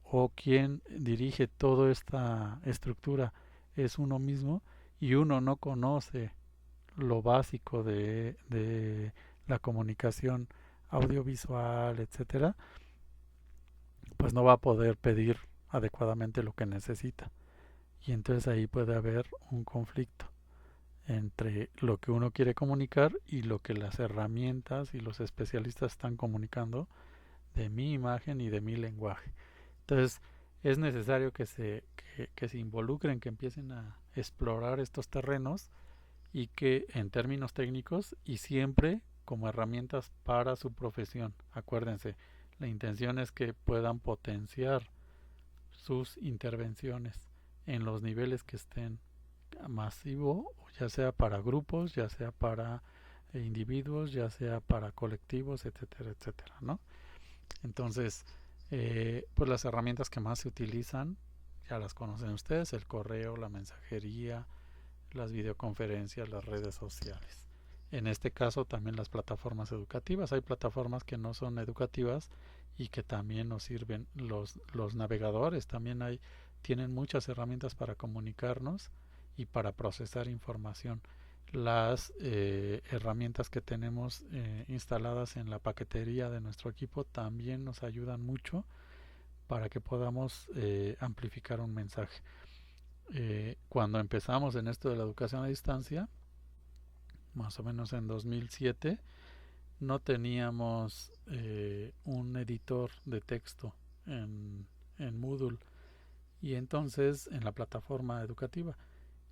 o quien dirige toda esta estructura es uno mismo y uno no conoce lo básico de la comunicación audiovisual, etcétera, pues no va a poder pedir adecuadamente lo que necesita. Y entonces ahí puede haber un conflicto. entre lo que uno quiere comunicar y lo que las herramientas y los especialistas están comunicando de mi imagen y de mi lenguaje. Entonces, es necesario que se involucren, que empiecen a explorar estos terrenos y que en términos técnicos y siempre como herramientas para su profesión. Acuérdense, la intención es que puedan potenciar sus intervenciones en los niveles que estén masivo, ya sea para grupos, ya sea para individuos, ya sea para colectivos, etcétera, etcétera, ¿no? Entonces, pues las herramientas que más se utilizan, ya las conocen ustedes, el correo, la mensajería, las videoconferencias, las redes sociales. En este caso también las plataformas educativas. Hay plataformas que no son educativas y que también nos sirven. Los navegadores también tienen muchas herramientas para comunicarnos y para procesar información. Las herramientas que tenemos instaladas en la paquetería de nuestro equipo también nos ayudan mucho para que podamos amplificar un mensaje. Cuando empezamos en esto de la educación a distancia, más o menos en 2007, no teníamos un editor de texto en Moodle y entonces en la plataforma educativa,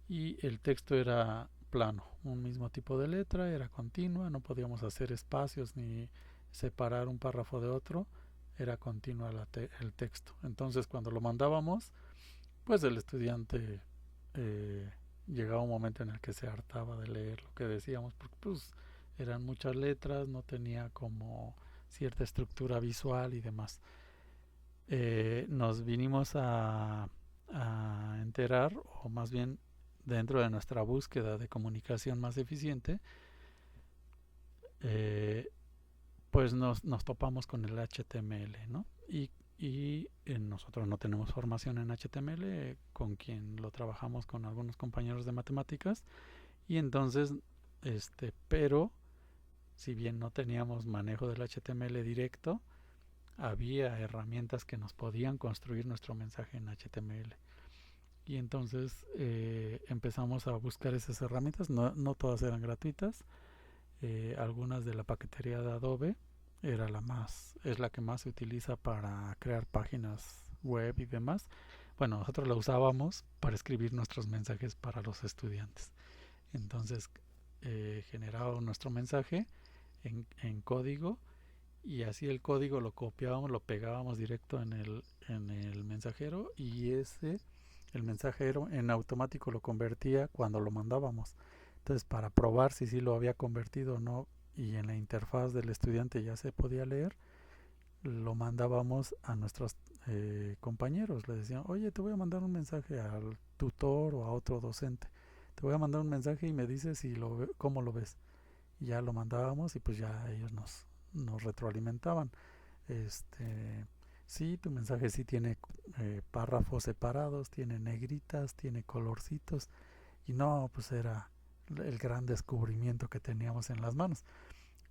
y el texto era plano, un mismo tipo de letra, era continua, no podíamos hacer espacios ni separar un párrafo de otro, era continua el texto. Entonces cuando lo mandábamos, pues el estudiante eh, llegaba un momento en el que se hartaba de leer lo que decíamos, porque pues eran muchas letras, no tenía como cierta estructura visual y demás. Nos vinimos a enterar, o más bien dentro de nuestra búsqueda de comunicación más eficiente, eh, pues nos topamos con el HTML, ¿no? Y nosotros no tenemos formación en HTML, con quien lo trabajamos con algunos compañeros de matemáticas, y entonces, pero si bien no teníamos manejo del HTML directo, había herramientas que nos podían construir nuestro mensaje en HTML. Y entonces empezamos a buscar esas herramientas, no todas eran gratuitas, algunas de la paquetería de Adobe es la que más se utiliza para crear páginas web y demás. Bueno, nosotros la usábamos para escribir nuestros mensajes para los estudiantes. Entonces generábamos nuestro mensaje en código, y así el código lo copiábamos, lo pegábamos directo en el mensajero, y el mensajero en automático lo convertía cuando lo mandábamos. Entonces, para probar si sí lo había convertido o no, y en la interfaz del estudiante ya se podía leer, lo mandábamos a nuestros compañeros. Le decían, oye, te voy a mandar un mensaje al tutor o a otro docente. Te voy a mandar un mensaje y me dices cómo lo ves. Y ya lo mandábamos y pues ya ellos nos retroalimentaban. Sí, tu mensaje sí tiene párrafos separados, tiene negritas, tiene colorcitos. Y no, pues era el gran descubrimiento que teníamos en las manos.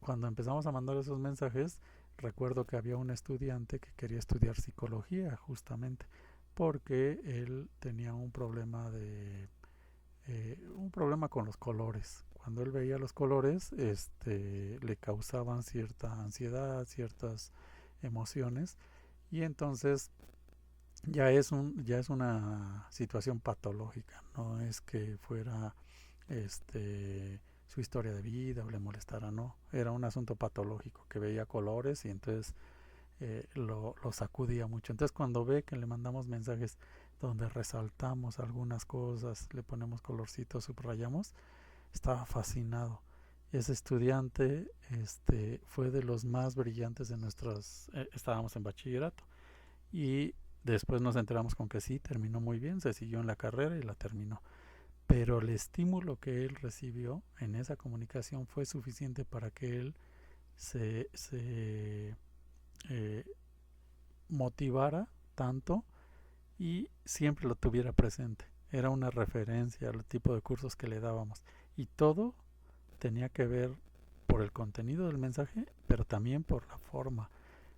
Cuando empezamos a mandar esos mensajes, recuerdo que había un estudiante que quería estudiar psicología justamente porque él tenía un problema con los colores. Cuando él veía los colores, le causaban cierta ansiedad, ciertas emociones, y entonces ya es una situación patológica, no es que fuera su historia de vida o le molestara, no, era un asunto patológico, que veía colores y entonces lo sacudía mucho. Entonces cuando ve que le mandamos mensajes donde resaltamos algunas cosas, le ponemos colorcitos, subrayamos, estaba fascinado. Ese estudiante fue de los más brillantes de estábamos en bachillerato, y después nos enteramos con que sí, terminó muy bien, se siguió en la carrera y la terminó. Pero el estímulo que él recibió en esa comunicación fue suficiente para que él se motivara tanto y siempre lo tuviera presente. Era una referencia al tipo de cursos que le dábamos. Y todo tenía que ver por el contenido del mensaje, pero también por la forma.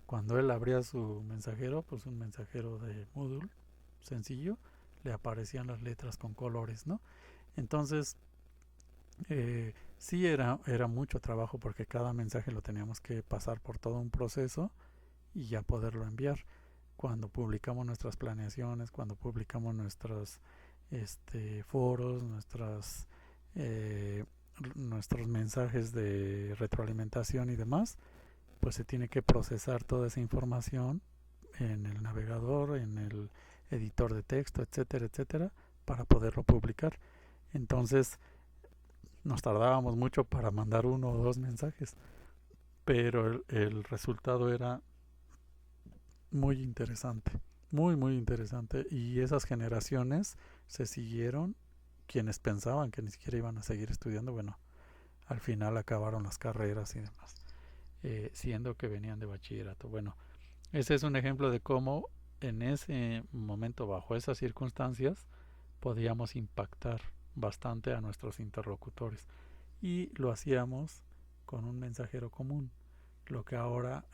Cuando él abría su mensajero, pues un mensajero de Moodle sencillo, le aparecían las letras con colores, ¿no? Entonces, Sí era mucho trabajo porque cada mensaje lo teníamos que pasar por todo un proceso y ya poderlo enviar. Cuando publicamos nuestras planeaciones, cuando publicamos nuestros foros, eh, nuestros mensajes de retroalimentación y demás, pues se tiene que procesar toda esa información en el navegador, en el editor de texto, etcétera, etcétera, para poderlo publicar. Entonces nos tardábamos mucho para mandar uno o dos mensajes, pero el resultado era muy interesante, muy, muy interesante. Y esas generaciones se siguieron, quienes pensaban que ni siquiera iban a seguir estudiando, bueno, al final acabaron las carreras y demás, siendo que venían de bachillerato. Bueno, ese es un ejemplo de cómo en ese momento, bajo esas circunstancias, podíamos impactar bastante a nuestros interlocutores. Y lo hacíamos con un mensajero común, lo que ahora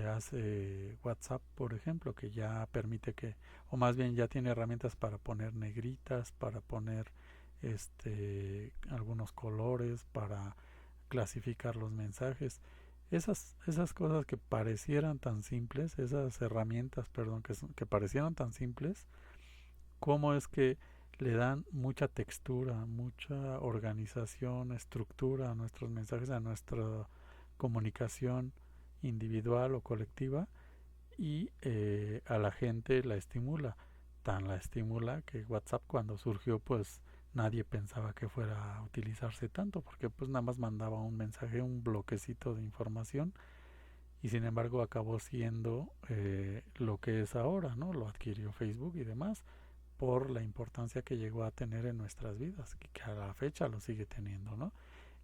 hace WhatsApp, por ejemplo, que ya permite que, o más bien ya tiene herramientas para poner negritas, para poner algunos colores, para clasificar los mensajes. Esas cosas que parecieran tan simples, esas herramientas, perdón, que parecieran tan simples, cómo es que le dan mucha textura, mucha organización, estructura a nuestros mensajes, a nuestra comunicación individual o colectiva, y a la gente la estimula. Tan la estimula que WhatsApp, cuando surgió, pues nadie pensaba que fuera a utilizarse tanto, porque pues nada más mandaba un mensaje, un bloquecito de información, y sin embargo acabó siendo lo que es ahora, ¿no? Lo adquirió Facebook y demás, por la importancia que llegó a tener en nuestras vidas, y que a la fecha lo sigue teniendo, ¿no?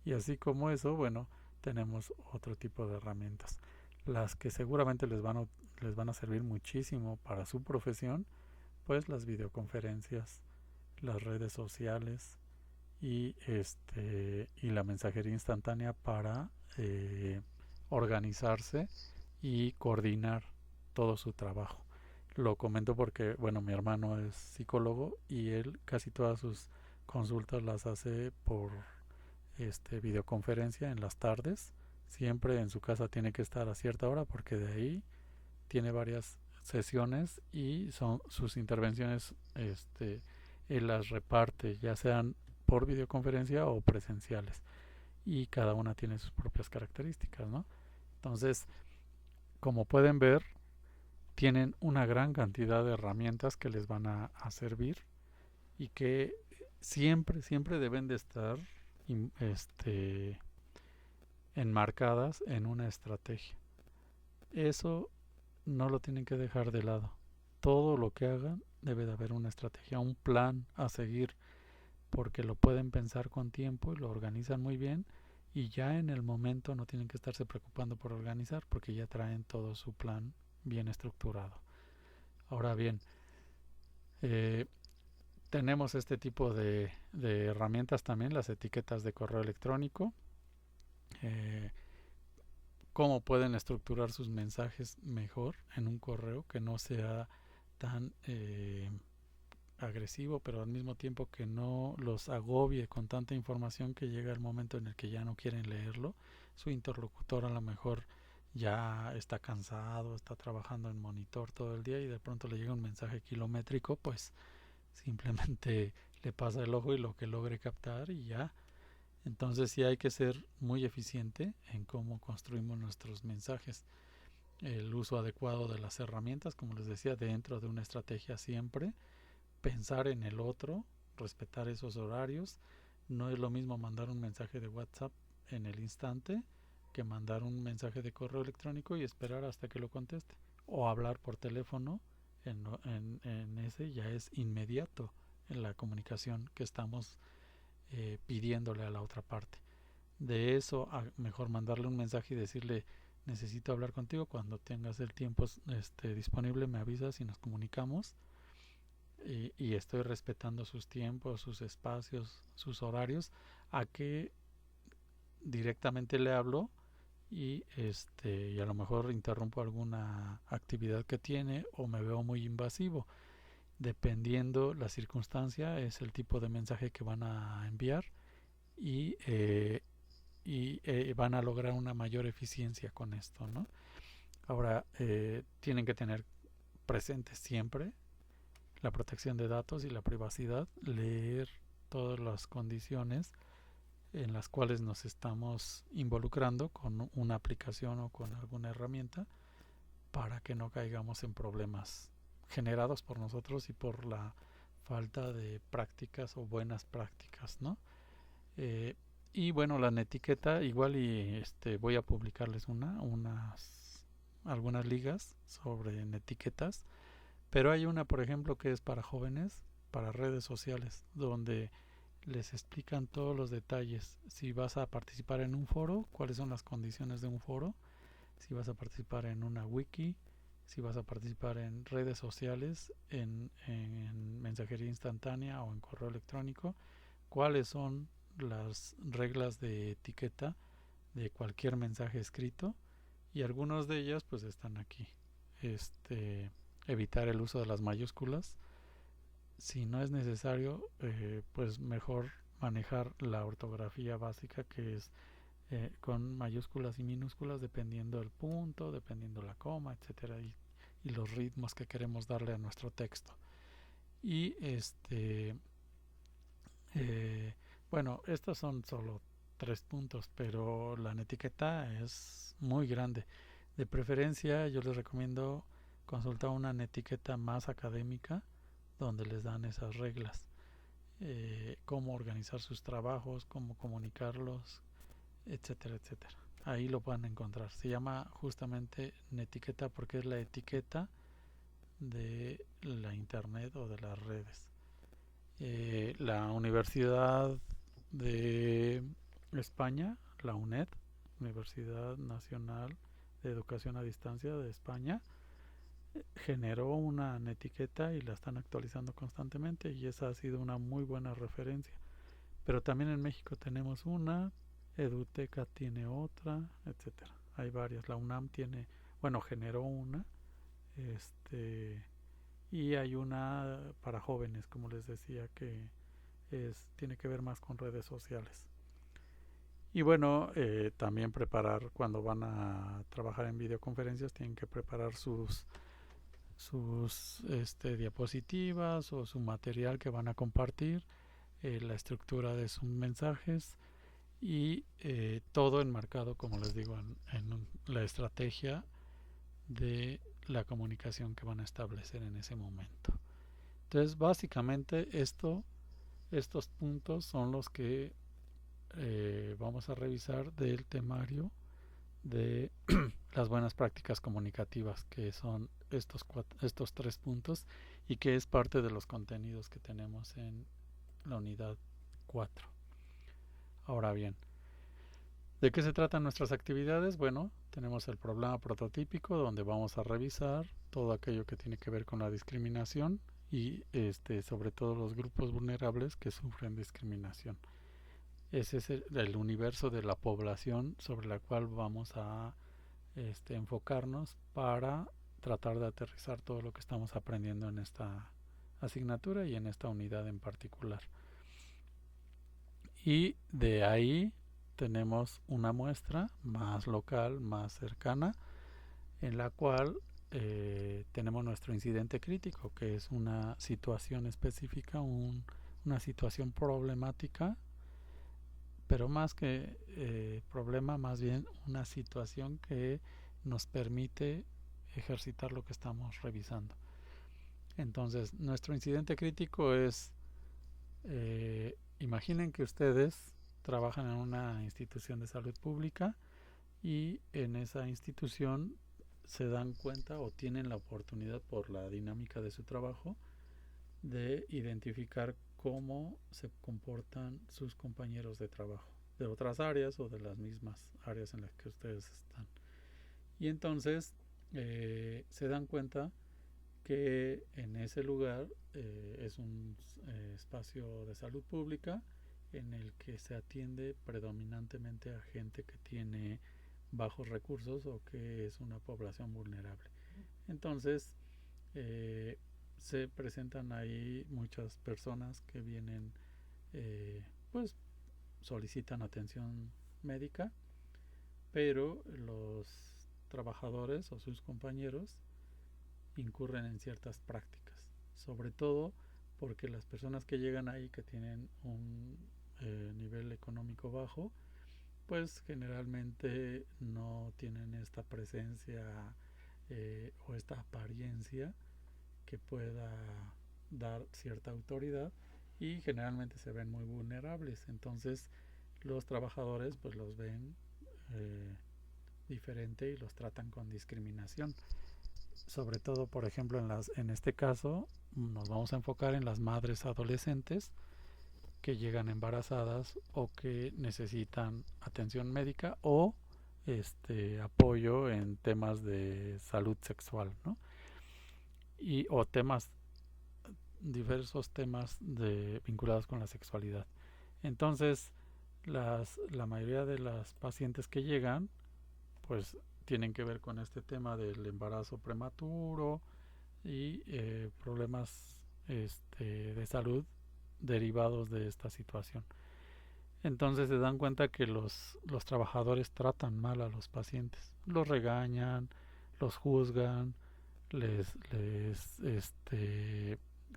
Y así como eso, bueno, tenemos otro tipo de herramientas, las que seguramente les van a servir muchísimo para su profesión, pues las videoconferencias, las redes sociales y la mensajería instantánea para organizarse y coordinar todo su trabajo. Lo comento porque, bueno, mi hermano es psicólogo y él casi todas sus consultas las hace por videoconferencia en las tardes. Siempre en su casa tiene que estar a cierta hora porque de ahí tiene varias sesiones y son sus intervenciones, él las reparte, ya sean por videoconferencia o presenciales, y cada una tiene sus propias características, ¿no? Entonces, como pueden ver, tienen una gran cantidad de herramientas que les van a servir y que siempre, siempre deben de estar enmarcadas en una estrategia. Eso no lo tienen que dejar de lado. Todo lo que hagan debe de haber una estrategia, un plan a seguir, porque lo pueden pensar con tiempo y lo organizan muy bien, y ya en el momento no tienen que estarse preocupando por organizar porque ya traen todo su plan bien estructurado. Ahora bien, eh, tenemos este tipo de herramientas también, las etiquetas de correo electrónico, eh, cómo pueden estructurar sus mensajes mejor en un correo que no sea tan agresivo, pero al mismo tiempo que no los agobie con tanta información que llega el momento en el que ya no quieren leerlo. Su interlocutor a lo mejor ya está cansado, está trabajando en monitor todo el día y de pronto le llega un mensaje kilométrico, pues simplemente le pasa el ojo y lo que logre captar y ya. Entonces sí hay que ser muy eficiente en cómo construimos nuestros mensajes. El uso adecuado de las herramientas, como les decía, dentro de una estrategia siempre. Pensar en el otro, respetar esos horarios. No es lo mismo mandar un mensaje de WhatsApp en el instante que mandar un mensaje de correo electrónico y esperar hasta que lo conteste. O hablar por teléfono, en ese ya es inmediato en la comunicación que estamos pidiéndole a la otra parte. De eso, a mejor mandarle un mensaje y decirle: necesito hablar contigo, cuando tengas el tiempo disponible me avisas y nos comunicamos, y estoy respetando sus tiempos, sus espacios, sus horarios, a que directamente le hablo y a lo mejor interrumpo alguna actividad que tiene o me veo muy invasivo. Dependiendo la circunstancia es el tipo de mensaje que van a enviar y, van a lograr una mayor eficiencia con esto, ¿no? Ahora, tienen que tener presente siempre la protección de datos y la privacidad, leer todas las condiciones en las cuales nos estamos involucrando con una aplicación o con alguna herramienta para que no caigamos en problemas generados por nosotros y por la falta de prácticas o buenas prácticas, ¿no? Eh, y bueno, la etiqueta igual y voy a publicarles algunas ligas sobre etiquetas, pero hay una, por ejemplo, que es para jóvenes, para redes sociales, donde les explican todos los detalles. Si vas a participar en un foro, cuáles son las condiciones de un foro, si vas a participar en una wiki, si vas a participar en redes sociales, en mensajería instantánea o en correo electrónico, cuáles son las reglas de etiqueta de cualquier mensaje escrito, y algunas de ellas pues están aquí. Evitar el uso de las mayúsculas. Si no es necesario, pues mejor manejar la ortografía básica, que es con mayúsculas y minúsculas dependiendo del punto, dependiendo la coma, etcétera, y los ritmos que queremos darle a nuestro texto. Y bueno, estos son solo 3 puntos, pero la etiqueta es muy grande. De preferencia, yo les recomiendo consultar una etiqueta más académica donde les dan esas reglas, cómo organizar sus trabajos, cómo comunicarlos, etcétera, etcétera. Ahí lo pueden encontrar. Se llama justamente netiqueta porque es la etiqueta de la internet o de las redes. La Universidad de España, la UNED, Universidad Nacional de Educación a Distancia de España, generó una etiqueta y la están actualizando constantemente, y esa ha sido una muy buena referencia. Pero también en México tenemos una, Eduteca tiene otra, etcétera. Hay varias. La UNAM tiene, bueno, generó una, y hay una para jóvenes, como les decía, que tiene que ver más con redes sociales. Y bueno, también preparar, cuando van a trabajar en videoconferencias, tienen que preparar sus diapositivas o su material que van a compartir, la estructura de sus mensajes, y todo enmarcado, como les digo, en la estrategia de la comunicación que van a establecer en ese momento. Entonces, básicamente estos puntos son los que vamos a revisar del temario de las buenas prácticas comunicativas, que son estos 3 puntos, y que es parte de los contenidos que tenemos en la unidad 4. Ahora bien, ¿de qué se tratan nuestras actividades? Bueno, tenemos el problema prototípico, donde vamos a revisar todo aquello que tiene que ver con la discriminación y sobre todo los grupos vulnerables que sufren discriminación. Ese es el universo de la población sobre la cual vamos a enfocarnos para tratar de aterrizar todo lo que estamos aprendiendo en esta asignatura y en esta unidad en particular. Y de ahí tenemos una muestra más local, más cercana, en la cual tenemos nuestro incidente crítico, que es una situación específica, una situación problemática, pero más que problema, más bien una situación que nos permite ejercitar lo que estamos revisando. Entonces, nuestro incidente crítico es, imaginen que ustedes trabajan en una institución de salud pública, y en esa institución se dan cuenta o tienen la oportunidad, por la dinámica de su trabajo, de identificar cómo se comportan sus compañeros de trabajo de otras áreas o de las mismas áreas en las que ustedes están. Y entonces se dan cuenta que en ese lugar es un espacio de salud pública en el que se atiende predominantemente a gente que tiene bajos recursos o que es una población vulnerable. Entonces se presentan ahí muchas personas que vienen pues solicitan atención médica, pero los trabajadores o sus compañeros incurren en ciertas prácticas, sobre todo porque las personas que llegan ahí que tienen un nivel económico bajo, pues generalmente no tienen esta presencia o esta apariencia que pueda dar cierta autoridad, y generalmente se ven muy vulnerables. Entonces los trabajadores pues los ven diferente y los tratan con discriminación. Sobre todo, por ejemplo, en este caso nos vamos a enfocar en las madres adolescentes que llegan embarazadas o que necesitan atención médica o apoyo en temas de salud sexual, ¿no? Y o temas, diversos temas vinculados con la sexualidad. Entonces, la mayoría de las pacientes que llegan, pues tienen que ver con este tema del embarazo prematuro y problemas de salud derivados de esta situación. Entonces se dan cuenta que los trabajadores tratan mal a los pacientes, los regañan, los juzgan, les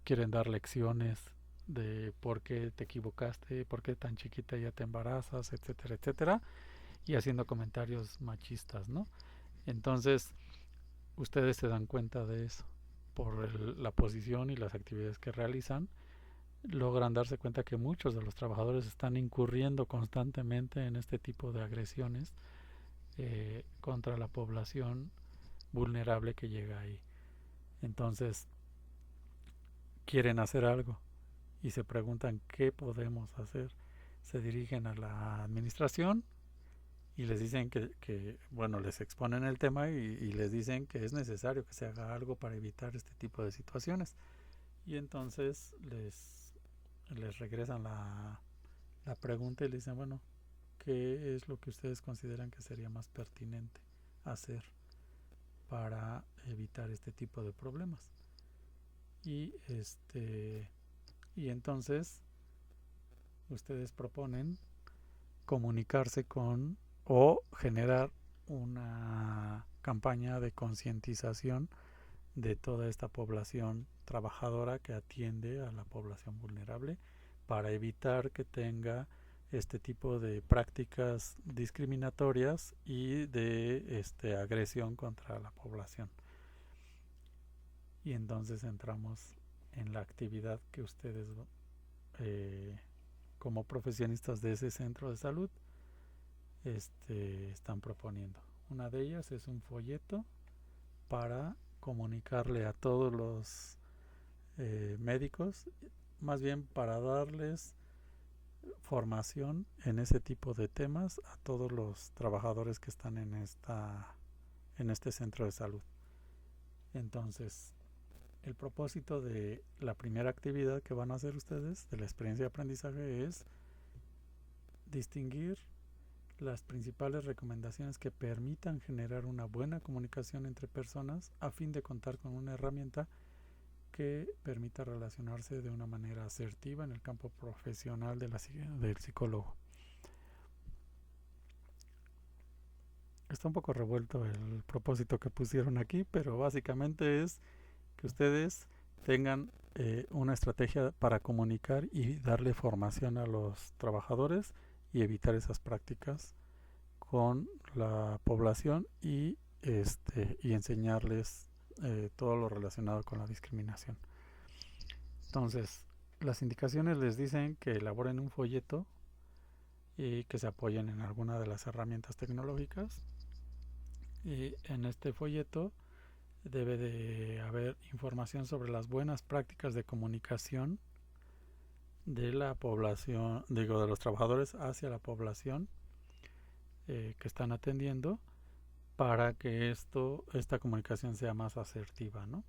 quieren dar lecciones de por qué te equivocaste, por qué tan chiquita ya te embarazas, etcétera, etcétera, y haciendo comentarios machistas, ¿no? Entonces, ustedes se dan cuenta de eso por la posición y las actividades que realizan. Logran darse cuenta que muchos de los trabajadores están incurriendo constantemente en este tipo de agresiones contra la población vulnerable que llega ahí. Entonces quieren hacer algo y se preguntan qué podemos hacer. Se dirigen a la administración y les dicen bueno, les exponen el tema y les dicen que es necesario que se haga algo para evitar este tipo de situaciones. Y entonces les regresan la pregunta y les dicen, bueno, ¿qué es lo que ustedes consideran que sería más pertinente hacer para evitar este tipo de problemas? Y y entonces ustedes proponen comunicarse con o generar una campaña de concientización de toda esta población trabajadora que atiende a la población vulnerable para evitar que tenga este tipo de prácticas discriminatorias y de agresión contra la población. Y entonces entramos en la actividad que ustedes como profesionistas de ese centro de salud están proponiendo. Una de ellas es un folleto para comunicarle a todos los médicos, más bien para darles formación en ese tipo de temas a todos los trabajadores que están en este centro de salud. Entonces, el propósito de la primera actividad que van a hacer ustedes de la experiencia de aprendizaje es distinguir las principales recomendaciones que permitan generar una buena comunicación entre personas a fin de contar con una herramienta que permita relacionarse de una manera asertiva en el campo profesional del psicólogo. Está un poco revuelto el propósito que pusieron aquí, pero básicamente es que ustedes tengan una estrategia para comunicar y darle formación a los trabajadores y evitar esas prácticas con la población y enseñarles todo lo relacionado con la discriminación. Entonces, las indicaciones les dicen que elaboren un folleto y que se apoyen en alguna de las herramientas tecnológicas. Y en este folleto debe de haber información sobre las buenas prácticas de comunicación de la población, de los trabajadores hacia la población que están atendiendo, para que esta comunicación sea más asertiva, ¿no?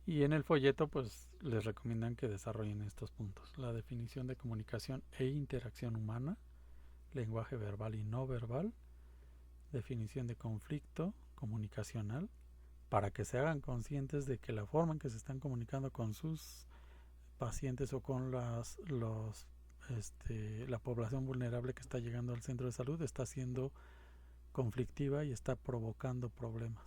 Y en el folleto pues les recomiendan que desarrollen estos puntos: la definición de comunicación e interacción humana, lenguaje verbal y no verbal, definición de conflicto comunicacional, para que se hagan conscientes de que la forma en que se están comunicando con sus pacientes o con los la población vulnerable que está llegando al centro de salud está siendo conflictiva y está provocando problemas.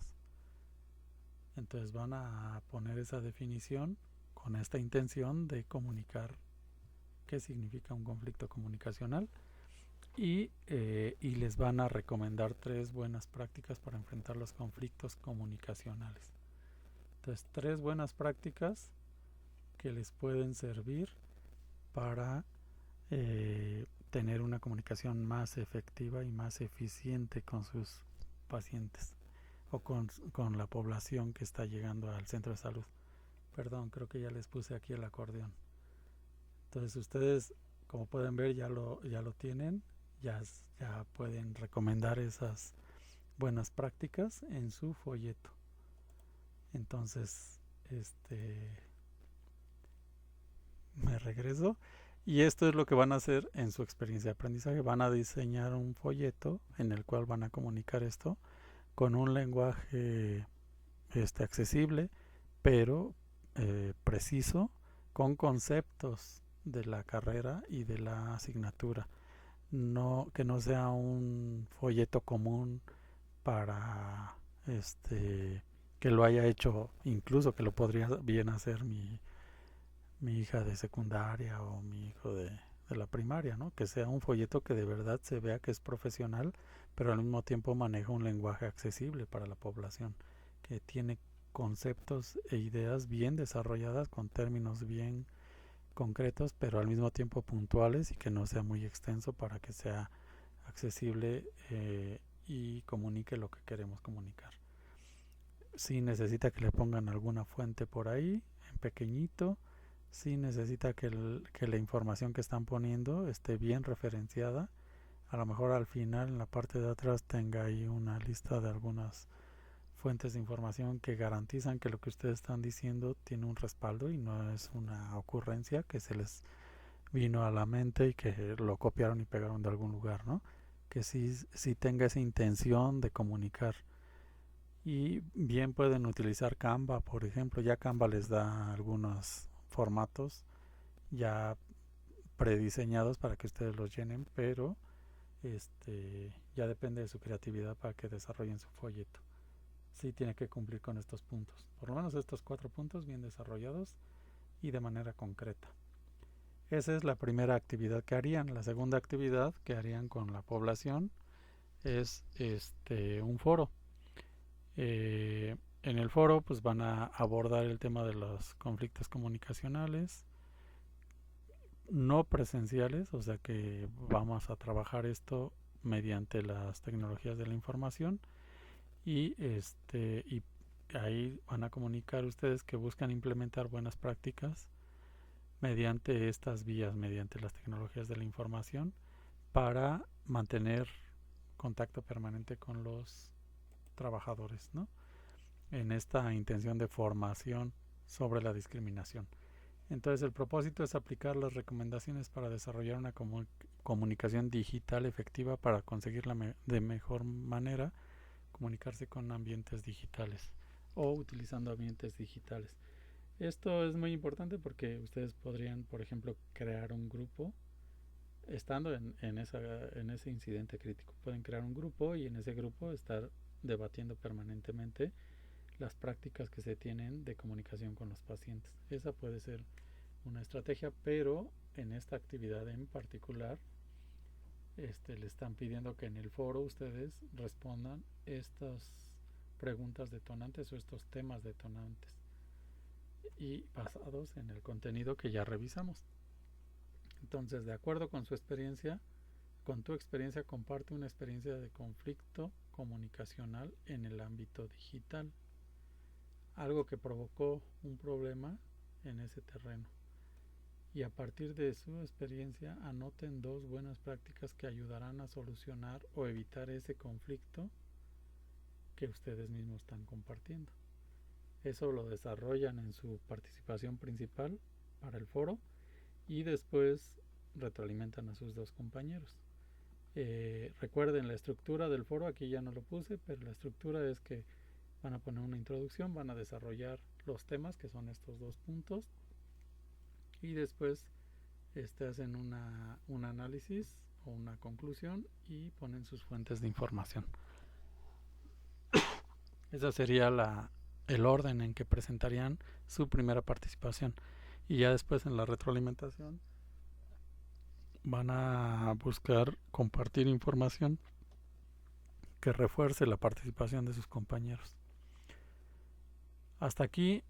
Entonces van a poner esa definición con esta intención de comunicar qué significa un conflicto comunicacional y les van a recomendar 3 buenas prácticas para enfrentar los conflictos comunicacionales. Entonces, 3 buenas prácticas que les pueden servir para tener una comunicación más efectiva y más eficiente con sus pacientes o con la población que está llegando al centro de salud. Perdón, creo que ya les puse aquí el acordeón. Entonces ustedes, como pueden ver, ya lo tienen, ya pueden recomendar esas buenas prácticas en su folleto. Entonces, me regreso y esto es lo que van a hacer en su experiencia de aprendizaje. Van a diseñar un folleto en el cual van a comunicar esto con un lenguaje accesible, pero preciso, con conceptos de la carrera y de la asignatura. No, que no sea un folleto común para que lo haya hecho, incluso que lo podría bien hacer mi hija de secundaria o mi hijo de la primaria, ¿no? Que sea un folleto que de verdad se vea que es profesional, pero al mismo tiempo maneja un lenguaje accesible para la población, que tiene conceptos e ideas bien desarrolladas con términos bien concretos, pero al mismo tiempo puntuales y que no sea muy extenso para que sea accesible y comunique lo que queremos comunicar. Si necesita que le pongan alguna fuente por ahí, en pequeñito, si necesita que la información que están poniendo esté bien referenciada, a lo mejor al final en la parte de atrás tenga ahí una lista de algunas fuentes de información que garantizan que lo que ustedes están diciendo tiene un respaldo y no es una ocurrencia que se les vino a la mente y que lo copiaron y pegaron de algún lugar, ¿no? Que sí tenga esa intención de comunicar. Y bien pueden utilizar Canva, por ejemplo. Ya Canva les da algunos formatos ya prediseñados para que ustedes los llenen, pero ya depende de su creatividad para que desarrollen su folleto. Sí tiene que cumplir con estos puntos, por lo menos estos 4 puntos bien desarrollados y de manera concreta. Esa es la primera actividad que harían. La segunda actividad que harían con la población es un foro. En el foro pues van a abordar el tema de los conflictos comunicacionales no presenciales, o sea que vamos a trabajar esto mediante las tecnologías de la información y ahí van a comunicar ustedes que buscan implementar buenas prácticas mediante estas vías, mediante las tecnologías de la información para mantener contacto permanente con los trabajadores, ¿no? En esta intención de formación sobre la discriminación. Entonces el propósito es aplicar las recomendaciones para desarrollar una comunicación digital efectiva para conseguir de mejor manera comunicarse con ambientes digitales o utilizando ambientes digitales. Esto es muy importante porque ustedes podrían, por ejemplo, crear un grupo estando en ese incidente crítico. Pueden crear un grupo y en ese grupo estar debatiendo permanentemente las prácticas que se tienen de comunicación con los pacientes. Esa puede ser una estrategia, pero en esta actividad en particular le están pidiendo que en el foro ustedes respondan estas preguntas detonantes o estos temas detonantes y basados en el contenido que ya revisamos. Entonces, de acuerdo con su experiencia, con tu experiencia, comparte una experiencia de conflicto comunicacional en el ámbito digital, algo que provocó un problema en ese terreno. Y a partir de su experiencia anoten 2 buenas prácticas que ayudarán a solucionar o evitar ese conflicto que ustedes mismos están compartiendo. Eso lo desarrollan en su participación principal para el foro y después retroalimentan a sus 2 compañeros. Recuerden la estructura del foro, aquí ya no lo puse, pero la estructura es que van a poner una introducción, van a desarrollar los temas que son estos 2 puntos y después hacen un análisis o una conclusión y ponen sus fuentes de información. Esa sería el orden en que presentarían su primera participación. Y ya después en la retroalimentación van a buscar compartir información que refuerce la participación de sus compañeros. Hasta aquí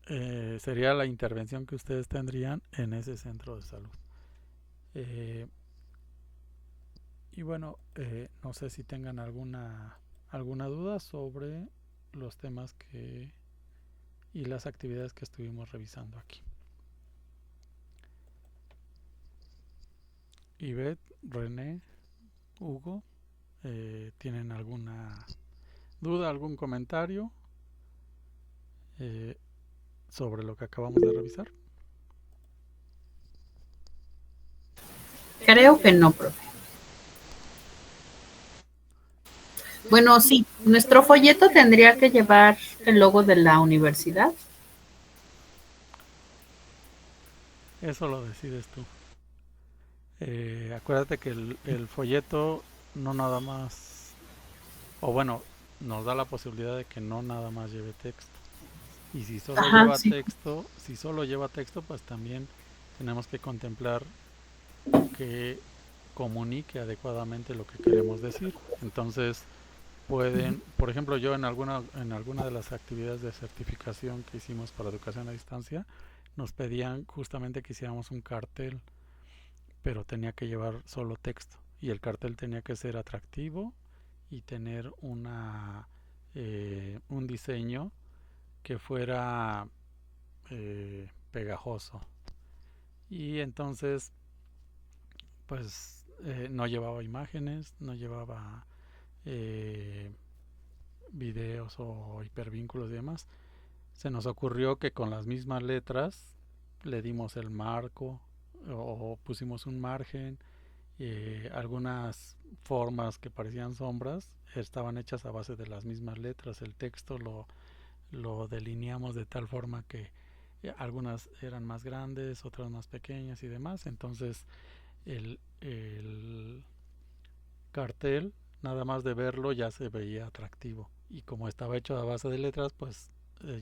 sería la intervención que ustedes tendrían en ese centro de salud. Y bueno, no sé si tengan alguna duda sobre los temas y las actividades que estuvimos revisando aquí. Ivette, René, Hugo, ¿tienen alguna duda, algún comentario sobre lo que acabamos de revisar?
Creo que no, profe. Bueno, sí, nuestro folleto tendría que llevar el logo de la universidad.
Eso lo decides tú. Acuérdate que el folleto no nada más, o bueno, nos da la posibilidad de que no nada más lleve texto. Y si solo lleva texto, pues también tenemos que contemplar que comunique adecuadamente lo que queremos decir. Entonces, pueden, por ejemplo, yo en alguna de las actividades de certificación que hicimos para educación a distancia, nos pedían justamente que hiciéramos un cartel, pero tenía que llevar solo texto y el cartel tenía que ser atractivo y tener un diseño que fuera pegajoso. Y entonces, pues no llevaba imágenes, no llevaba videos o hipervínculos y demás. Se nos ocurrió que con las mismas letras le dimos el marco o pusimos un margen. Algunas formas que parecían sombras estaban hechas a base de las mismas letras. El texto lo delineamos de tal forma que algunas eran más grandes, otras más pequeñas y demás. Entonces el cartel, nada más de verlo, ya se veía atractivo. Y como estaba hecho a base de letras, pues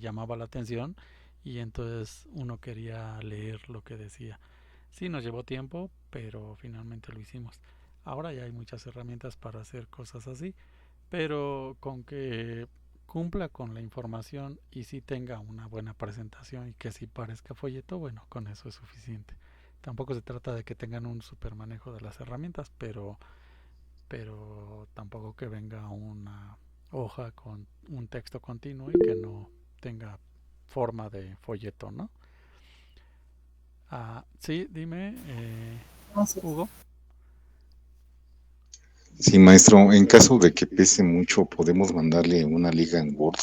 llamaba la atención y entonces uno quería leer lo que decía. Sí, nos llevó tiempo, pero finalmente lo hicimos. Ahora ya hay muchas herramientas para hacer cosas así, pero con que cumpla con la información y sí tenga una buena presentación y que sí parezca folleto, bueno, con eso es suficiente. Tampoco se trata de que tengan un super manejo de las herramientas, pero tampoco que venga una hoja con un texto continuo y que no tenga forma de folleto, ¿no? Sí, dime, Hugo.
Sí, maestro, en caso de que pese mucho, podemos mandarle una liga en Word,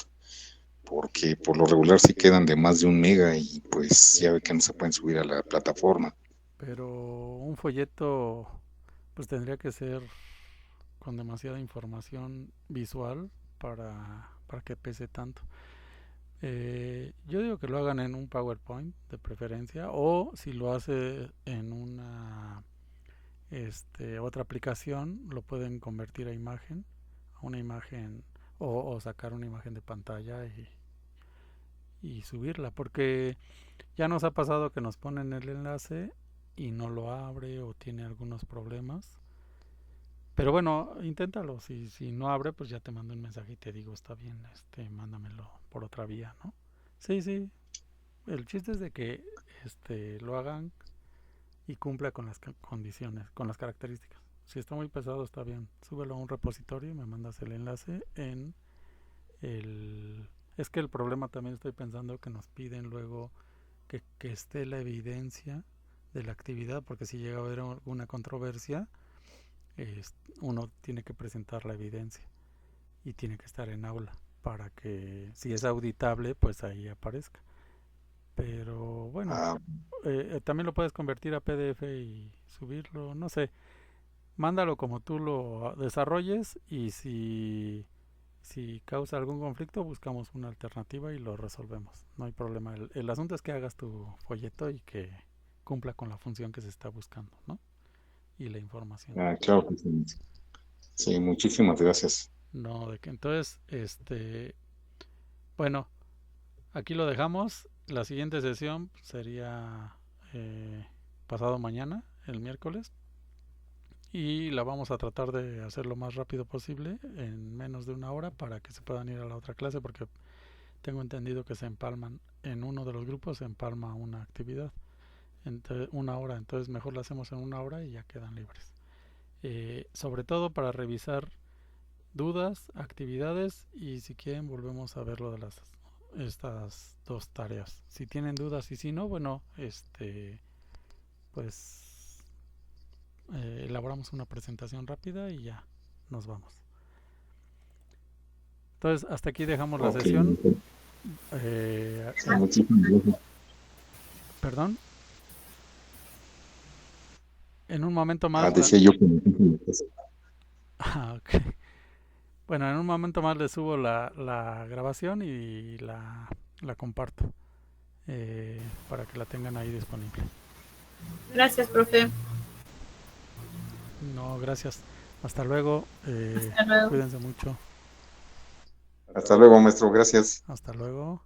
porque por lo regular sí quedan de más de 1 mega y pues ya ve que no se pueden subir a la plataforma.
Pero un folleto pues tendría que ser con demasiada información visual para que pese tanto. Yo digo que lo hagan en un PowerPoint de preferencia, o si lo hace en una otra aplicación, lo pueden convertir a una imagen o sacar una imagen de pantalla y subirla, porque ya nos ha pasado que nos ponen el enlace y no lo abre o tiene algunos problemas. Pero bueno, inténtalo. Si no abre, pues ya te mando un mensaje y te digo, está bien, mándamelo por otra vía, ¿no? Sí, sí. El chiste es de que lo hagan y cumpla con las condiciones, con las características. Si está muy pesado, está bien. Súbelo a un repositorio y me mandas el enlace en el... Es que el problema también estoy pensando que nos piden luego que esté la evidencia de la actividad, porque si llega a haber alguna controversia, uno tiene que presentar la evidencia y tiene que estar en aula para que si es auditable pues ahí aparezca. Pero bueno, también lo puedes convertir a PDF y subirlo, no sé, mándalo como tú lo desarrolles y si causa algún conflicto buscamos una alternativa y lo resolvemos, no hay problema. El asunto es que hagas tu folleto y que cumpla con la función que se está buscando, ¿no? Y la información.
Claro que sí. Sí, muchísimas gracias.
No, de que entonces, bueno, aquí lo dejamos. La siguiente sesión sería pasado mañana, el miércoles. Y la vamos a tratar de hacer lo más rápido posible, en menos de una hora, para que se puedan ir a la otra clase, porque tengo entendido que se empalman, en uno de los grupos se empalma una actividad, entre una hora, entonces mejor la hacemos en una hora y ya quedan libres. Sobre todo para revisar dudas, actividades, y si quieren volvemos a ver lo de estas dos tareas. Si tienen dudas y si no, bueno, pues elaboramos una presentación rápida y ya nos vamos. Entonces, hasta aquí dejamos la sesión.
Muchísimas gracias.
Perdón. En un momento más.
Decía yo que muchísimas gracias.
Ok. Bueno, en un momento más le subo la grabación y la comparto para que la tengan ahí disponible.
Gracias, profe.
No, gracias. Hasta luego.
Hasta luego.
Cuídense mucho.
Hasta luego, maestro. Gracias.
Hasta luego.